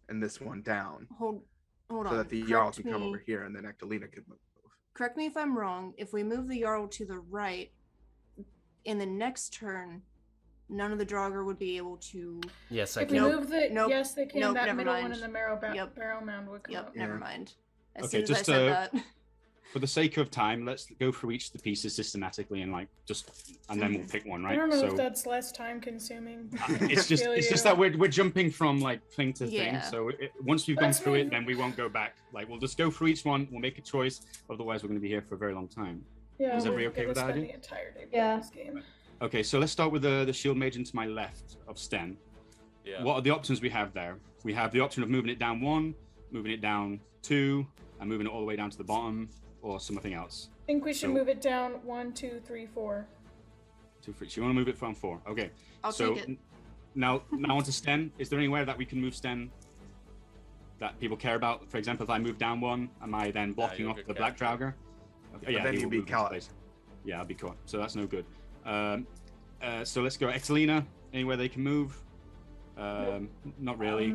and this one down, hold on. so that the Jarl Correct can come me- over here and then Ectelina can move. Correct me if I'm wrong. If we move the Jarl to the right, in the next turn, none of the Draugr would be able to. Yes, I If we can. Nope. move the Nope. yes, they can. Nope, That never middle one mind. in the barrel Yep. mound would come Yep, up. never Yeah. mind. As Okay, soon as I just, said that. For the sake of time, let's go through each of the pieces systematically and and then we'll pick one, right? I don't know so if that's less time consuming. it's just that we're jumping from like thing to Yeah. thing. So once we've gone Let's through it, move- then we won't go back. Like we'll just go through each one. We'll make a choice. Otherwise, we're going to be here for a very long time. Yeah, Is everybody we're okay gonna with that spend idea? the entire day playing Yeah. this game. Okay, so let's start with the shield maiden to my left of Sten. Yeah. What are the options we have there? We have the option of moving it down 1, moving it down 2, and moving it all the way down to the bottom, or something else. I think we should So- move it down 1, 2, 3, 4. 2, 3. So you want to move it from 4? Okay. I'll so take it. now onto Sten. Is there anywhere that we can move Sten that people care about? For example, if I move down 1, am I then blocking you'll off get the black captured. Draugr? Okay, But then he you'd will be move into caught. place. Yeah, I'll be caught. So that's no good. So let's go Ectelina. Anywhere they can move? Not really,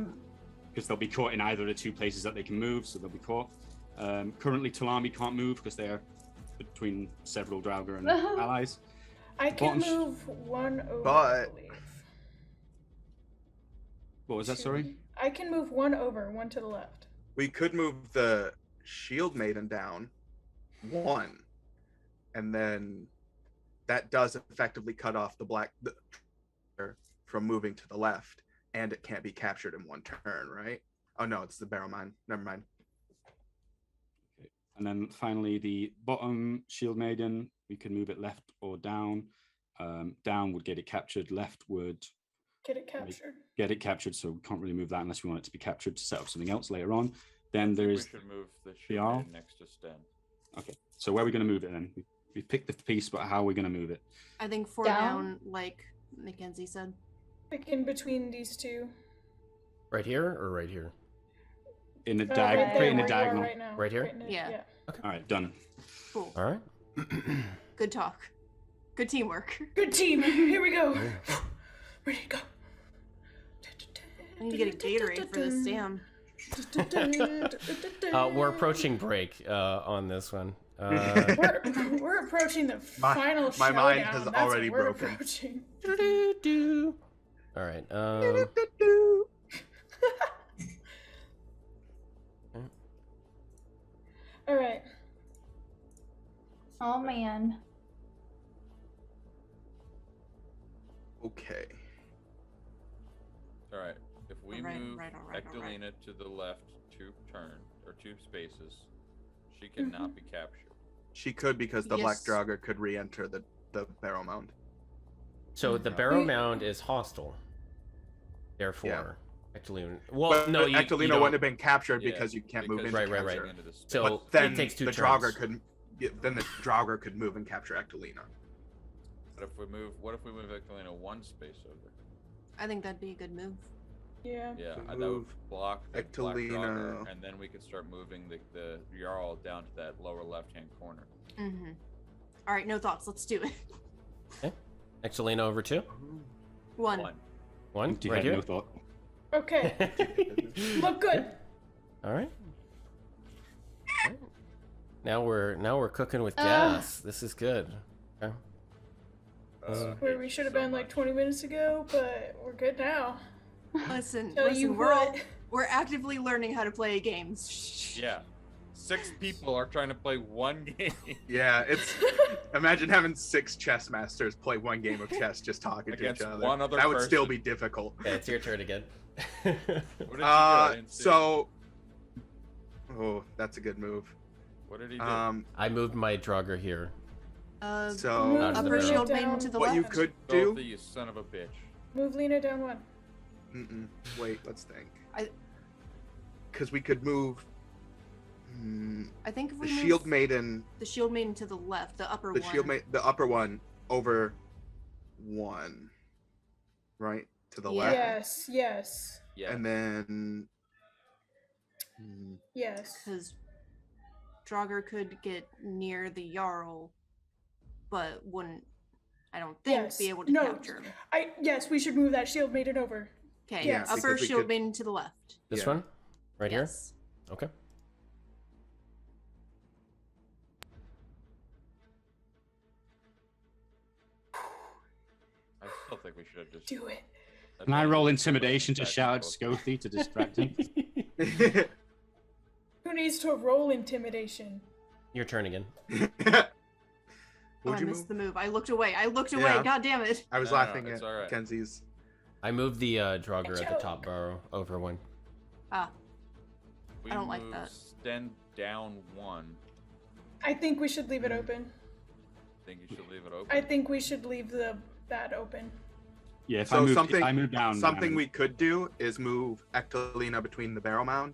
because they'll be caught in either of the 2 places that they can move, so they'll be caught. Currently, Talami can't move because they're between several Draugr and allies. I can Bottom- move 1 over, I But- believe. What was that? Sorry. I can move 1 over, 1 to the left. We could move the shield maiden down 1, and then that does effectively cut off the black from moving to the left, and it can't be captured in 1 turn, right? Oh no, it's the barrel mine. Never mind. And then finally, the bottom shield maiden, we can move it left or down. Down would get it captured. Left would Get it captured. get it captured. So we can't really move that unless we want it to be captured to set up something else later on. Then We there's should move the the shield Jarl? maiden next to Sten. okay. So where are we going to move it then? We picked the piece, but how are we going to move it? I think 4 Down? down, like Mackenzie said. Pick in between these 2. Right here or right here? In the Right diagonal. there Put it in the where you are diagonal. right now. Right here? in the- Yeah. All right, done. Cool. All right. Good talk. Good teamwork. Good team. Here we go. Ready to go. I need to get a Gatorade for this. Damn. We're approaching break on this one. We're approaching the My- final my showdown. mind has That's already what we're broken. approaching. All right. All right. Oh man. Okay. All right. If we Alright, move alright, alright. Ectelina to the left 2 spaces, she cannot be captured. She could because the Black Yes. Draugr could re-enter the barrow mound. So the barrow mound is hostile. Therefore, Ectelina. Well, but no, you Ectelina don't. wouldn't have been captured Yeah, because you can't move because into Right, right, capture. right. Into the space. So But then it takes 2 the turns. Draugr could. Then the Draugr could move and capture Ectelina. But if we move, what if we move Ectelina 1 space over? I think that'd be a good move. Yeah. Yeah, So that would move block the Black Ectelina. Draugr, and then we could start moving the Jarl down to that lower left-hand corner. Mm-hmm. All right, no thoughts. Let's do it. Okay. Ectelina over 2. One. One. Empty Right head, here. no thought. Okay. Look good. All right. Now we're cooking with gas. This is good. Okay. Where we should have been like 20 minutes ago, but we're good now. Listen, Tell you listen. what. We're actively learning how to play games. Shh. Yeah. 6 people are trying to play 1 game Yeah, it's. Imagine having 6 chess masters play 1 game of chess just talking to each Against other. one other That would still person. be difficult. Okay, it's your turn again. What did you do? I didn't see. So. Oh, that's a good move. What did he do? I moved my Draugr here. So Move Out of the upper barrel. shield down. maiden to the what left. you could Filthy, do. you son of a bitch. Move Lena down 1. Wait, let's think. I- Because we could move. I think if The we move shield maiden. the shield maiden to the left, the upper The one. the upper one over 1. Right to the left. Yes, yes, Yeah. And then. yes. Because Draugr could get near the Jarl, but wouldn't, I don't think, Yes. be able to No. capture him. Yes, we should move that shield maiden over. Okay, Yes. upper Because we shield could- maiden to the left. This Yeah. one, right Yes. here. Okay. I still think we should have just. Do it. Can I roll intimidation to shout at Scothy to distract him? Who needs to roll intimidation? Your turn again. Oh, Would I you missed move? the move. I looked away. Yeah. God damn it. I was No, no, laughing it's at all right. Kenzie's. I moved the Draugr at the Joke. top barrow over 1. Ah, We I don't like move that. Sten down 1. I think we should leave it open. Think you should leave it open. I think we should leave that open. Yeah, if So I move down. Something we could do is move Ectelina between the barrel mound.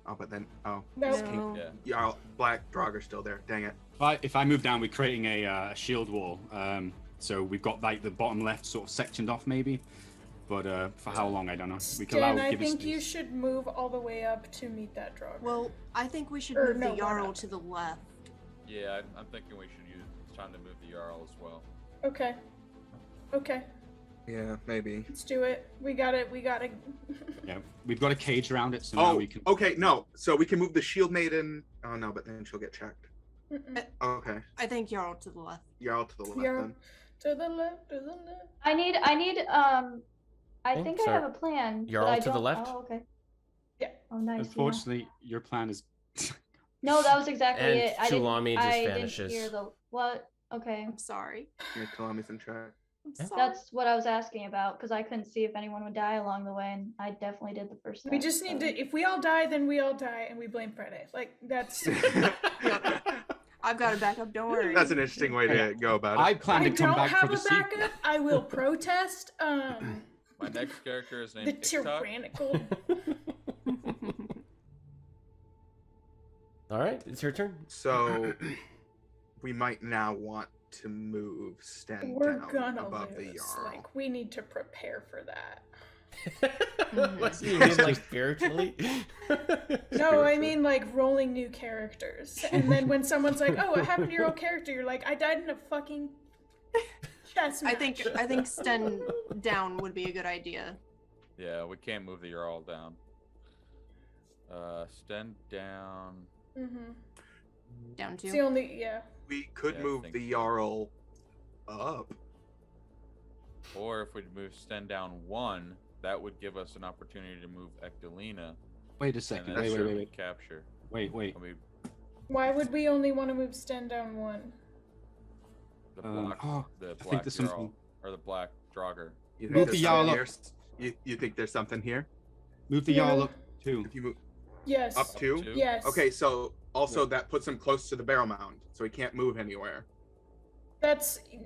Oh, but then No. no. Yeah. Jarl Black Draugr still there. Dang it. If I move down, we're creating a shield wall. So we've got like the bottom left sort of sectioned off, maybe. But for how long, I don't know. We can Dan, allow. I give us think you space. should move all the way up to meet that draw. Well, I think we should Or move no, the why Jarl not? to the left. Yeah, I'm thinking we should use. It's time to move the Jarl as well. Okay. Okay. Yeah, maybe. Let's do it. We got it. Yeah, we've got a cage around it, so now Oh, we can. okay, no. So we can move the shield maiden. Oh no, but then she'll get checked. Mm-mm. Okay, I think Jarl to the left. Jarl to the left Jarl. then. To the left, to the left. I need I Okay, think so I have a plan. you're but all I to the don't- left? Oh, okay. Yeah. Oh, nice. yeah. Unfortunately, your plan is. No, that was exactly And it. Tulami just I vanishes. didn't hear the what? Okay. I'm sorry. Yeah, Kalami's in check. I'm Yeah. sorry. That's what I was asking about because I couldn't see if anyone would die along the way, and I definitely did the first. We step, just need so- to. If we all die, then we all die, and we blame Friday. Like that's. I've got a backup. Don't worry. That's an interesting way to go about it. I plan I to come don't back have for the a sequel. backup. I will protest. My next character is named The TikTok. tyrannical. All right, it's your turn. So we might now want to move Sten We're down gonna above the lose. Jarl. Like we need to prepare for that. What do you mean, like spiritually? No, I mean like rolling new characters, and then when someone's like, "Oh, what happened to your old character?" You're like, "I died in a fucking chess match." I think Sten down would be a good idea. Yeah, we can't move the Jarl down. Sten down. Mm-hmm. Down It's two. the only yeah. We could Yeah, I move think the so. Jarl up. Or if we move Sten down 1, that would give us an opportunity to move Ectelina. Wait a And second. then Wait. certainly capture. Wait. I mean, Why would we only want to move Sten down 1? The black, the I think black there's Jarl, something. or the black Draugr. You Move think the there's Jarl something up. here? You think there's something here? Move the Yeah. Jarl up too. If you move Yes. up two? Two? Yes. Okay, so also that puts him close to the barrel mound, so he can't move anywhere.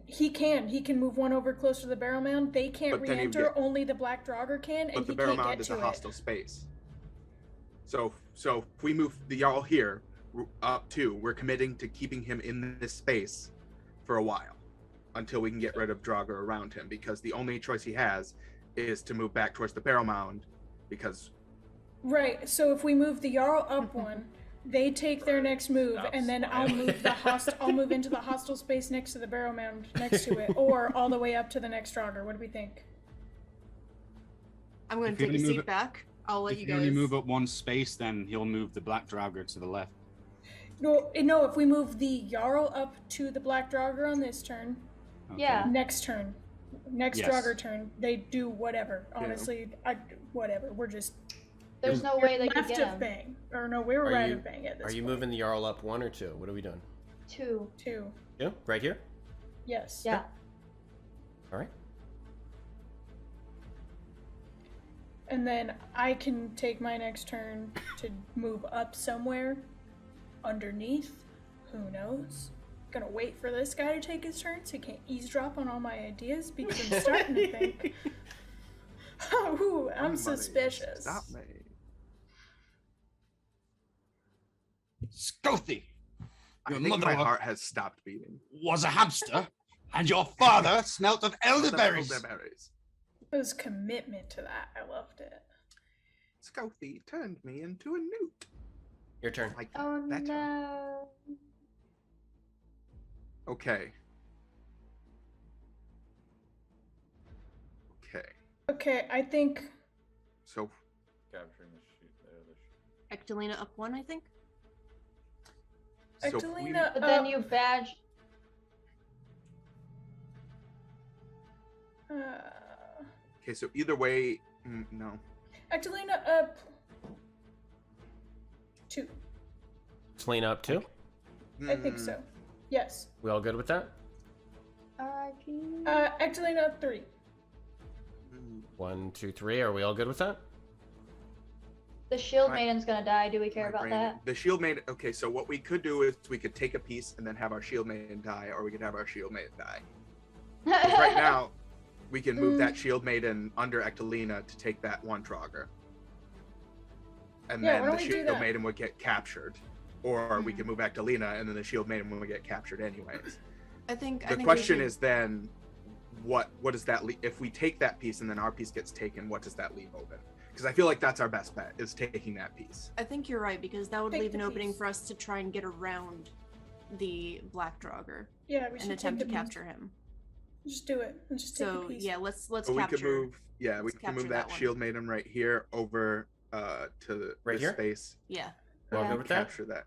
He can move one over close to the barrel mound. They can't But then he would re-enter. get- Only the black Draugr can, and But the he barrel can't mound get is to a it. hostile space. So if we move the Jarl here up two, we're committing to keeping him in this space for a while until we can get rid of Draugr around him, because the only choice he has is to move back towards the barrel mound, because Right. So if we move the Jarl up one, they take their next move, Stop and then I'll smiling. move I'll move into the hostile space next to the barrel mound next to it, or all the way up to the next Draugr. What do we think? I'm going If to you take a only move seat it- back. I'll let If you you guys. only move up one space, then he'll move the black Draugr to the left. No. If we move the Jarl up to the black Draugr on this turn, Okay. Yeah. next turn, next Yes. Draugr turn, they do whatever. Honestly, whatever. We're just There's no we're way they could left get of him. Bang, or no, we're Are right you- of Bang at this Are you point. moving the Jarl up 1 or 2? What are we doing? 2. 2? Yeah, right here. Yes. Yeah. All right. And then I can take my next turn to move up somewhere underneath. Who knows? Gonna wait for this guy to take his turn so he can't eavesdrop on all my ideas, because I'm starting to think. Ooh, I'm Somebody suspicious. Stop me. Scothy, I your think mother my heart has stopped beating. was a hamster, and your father smelt of elderberries. Elderberries. It was commitment to that. I loved it. Scothy turned me into a newt. Your turn. Like Oh better. no. Okay. Okay. Okay, I think So Capturing the shoot. Ectelina up 1, I think. if we- Ectelina But then up, you badge. Okay, so either way, no. Ectelina up 2. Selena up 2. I think so. Yes. We all good with that? R.I.P. Ectelina up 3. 1, 2, 3. Are we all good with that? The shield My- maiden's gonna die. Do we care My about brain- that? The shield maiden. Okay, so what we could do is we could take a piece and then have our shield maiden die, or we could have our shield maiden die. 'Cause right now, we can move that shield maiden under Ectelina to take that one Draugr. And Yeah, then why the don't we do shield that? maiden would get captured. Or we could move Ectelina and then the shield maiden would get captured anyways. I think. I The think we question should- is then, what does that leave? If we take that piece and then our piece gets taken, what does that leave open? Because I feel like that's our best bet, is taking that piece. I think you're right, because that would Take leave the an opening piece. for us to try and get around the black Draugr Yeah, we should and attempt to take the- capture him. Just do it. Let's just take the So piece. yeah, let's So we capture. could move, we let's can move capture that that one. shield maiden right here over to Right this here? space. Yeah. We're all Yeah. good with that? Capture that.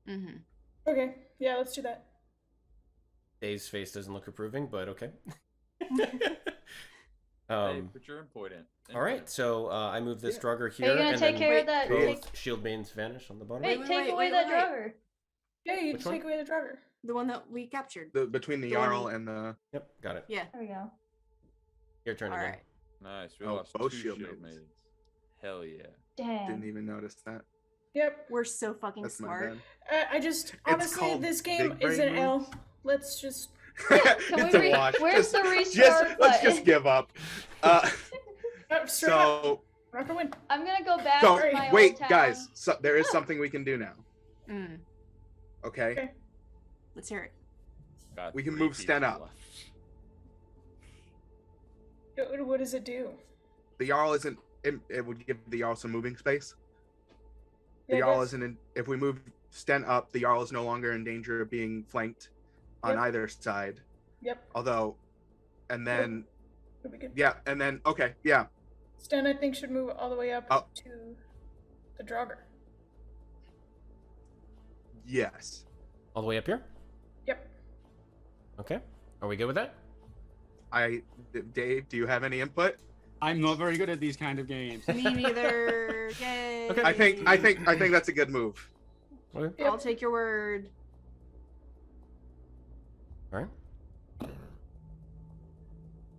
Mm-hmm. Okay, yeah, let's do that. Dave's face doesn't look approving, but okay. Hey, put your input in. All right, so I move this Yeah. Draugr Are here, you gonna and take then care of that? Wait. both shield maidens vanish on the bottom. Wait, Wait, take wait, away wait, that wait. Draugr. Yeah, you Which take one? away the Draugr. The one that we captured. Between the The one- Jarl and the Yep, got it. Yeah. There we go. Your turn All again. right. Nice. We Oh, lost both two shield shield maidens. maidens. Hell yeah. didn't Dang. even notice that. Yep. We're so fucking That's my smart. bad. I just honestly, called this game big brain is an L. moves. Let's just. It's we a re- wash. where's Just- the restart let's just button? give up. Straight up. So Rock or win. I'm gonna go back so to my wait, old town. guys. So there is something we can do now. Mm. Okay. Okay. Let's hear it. Got We can 3 move Sten pieces up. left. What does it do? The Jarl isn't. It would give the Jarl some moving space. The Yeah, Jarl that's- isn't. If we move Sten up, the Jarl is no longer in danger of being flanked on Yep. either side. Yep. Although, and then That'd be good. yeah, and then okay, yeah. Sten, I think, should move all the way up Oh. to the Draugr. Yes. All the way up here? Yep. Okay. Are we good with that? Dave, do you have any input? I'm not very good at these kind of games. Me neither. Yay. Okay. I think that's a good move. Okay. I'll take your word. All right.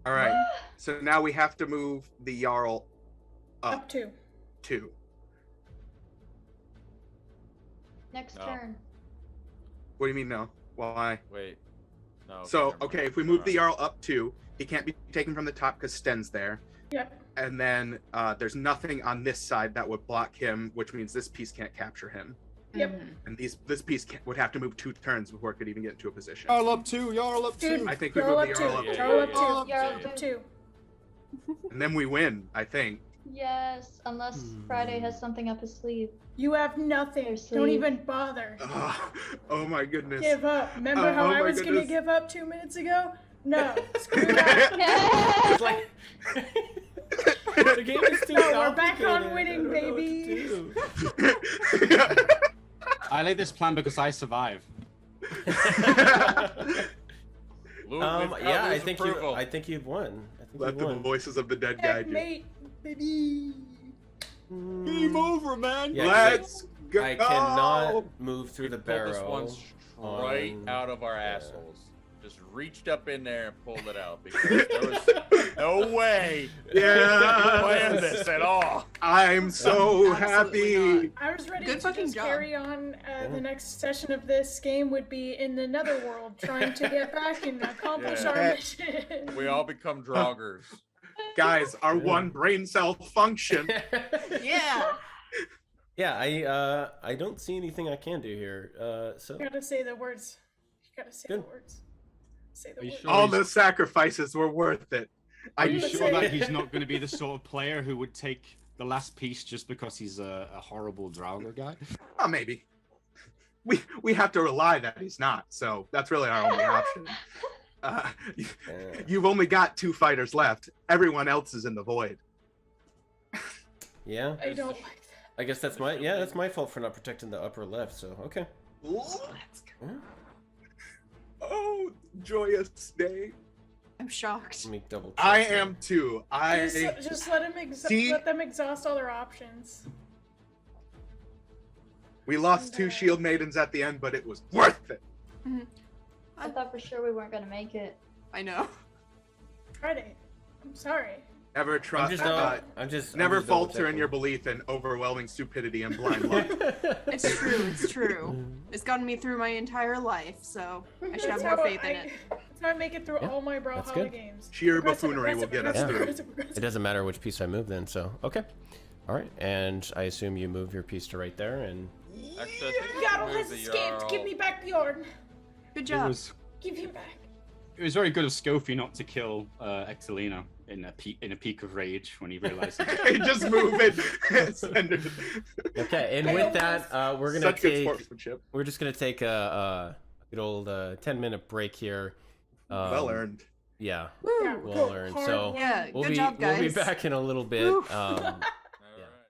All right. So now we have to move the Jarl Up up 2. 2. Next No. turn. What do you mean no? Why? Wait. No. So, never mind. okay, if we move the Alright. Jarl up 2, he can't be taken from the top because Sten's there. Yep. And then there's nothing on this side that would block him, which means this piece can't capture him. Yep. Mhm. And this piece would have to move 2 turns before it could even get into a position. Jarl up 2, Jarl up Dude, 2. I think we Jarl move up the 2. Jarl up Yeah, Jarl up yeah, 2. yeah. Jarl Jarl up up 2. And then we win, I think. Yes, unless Friday has something up his sleeve. You have nothing. Their Don't sleeve. even bother. Oh my goodness. Give up. Remember how Oh I my was going to goodness. give up 2 minutes ago? No. Screw that. It's like the game is too No, we're back on complicated. winning, I don't know what to baby. do. I like this plan because I survive. Lou, we've got Yeah, Lou's approval. I think you've won. I think Let you've the won. voices of the dead guide you. Checkmate, baby. Game over, man. Yeah, 'cause I- Let's go. I cannot move through the Pulled this barrel. one straight on- out of our yeah. assholes. Just reached up in there and pulled it out because there was no way we Yeah. planned this at all. I'm so Absolutely happy. I was ready Good to fucking just job. carry on. The next session of this game would be in the netherworld, trying to get back and accomplish Yeah. our mission. We all become droggers. Guys, our one brain cell function. Yeah. Yeah, I don't see anything I can do here. So You gotta say the words. You gotta say Good. the words. Say the Are you words. sure? All the sacrifices were worth it. Are you gonna sure say- that he's not going to be the sort of player who would take the last piece just because he's a horrible Draugr guy? Oh, maybe. We have to rely that he's not, so that's really our only option. You've only got 2 fighters left. Everyone else is in the void. yeah, I don't like that. I guess that's my fault for not protecting the upper left. So okay. Let's go. Yeah. Oh, joyous day. I'm shocked. Let me double. I check am too. Just let him See? let them exhaust all their options. We lost 2 shield maidens at the end, but it was worth it. I thought for sure we weren't gonna make it. I know. Friday. I'm sorry. Never I'm trust. just Never I'm just falter in double your belief in overwhelming stupidity and blind luck. checking. It's true. It's true. It's gotten me through my entire life, so I should have That's more how faith in it. That's how I make it through Yeah, all my that's Brawlhalla good. games. Sheer Progressive, buffoonery will get us progressive, through. progressive, progressive. It doesn't matter which piece I move then. So okay. All right, and I assume you move your piece to right there, and Actually, I think we Yarl should has move the escaped. Jarl. Give me back Bjorn. Good It job. was Give him back. it was very good of Scofie not to kill Excelina in a peak of rage when he realized. Just move it. Send it. okay. And with that, we're gonna Such good take. sportsmanship. We're just gonna take a good old 10-minute break here. Well earned. Yeah, Woo. Yeah, well cool. earned. Hard So work. Yeah. we'll Good be job, guys. we'll be back in a little bit. Woo.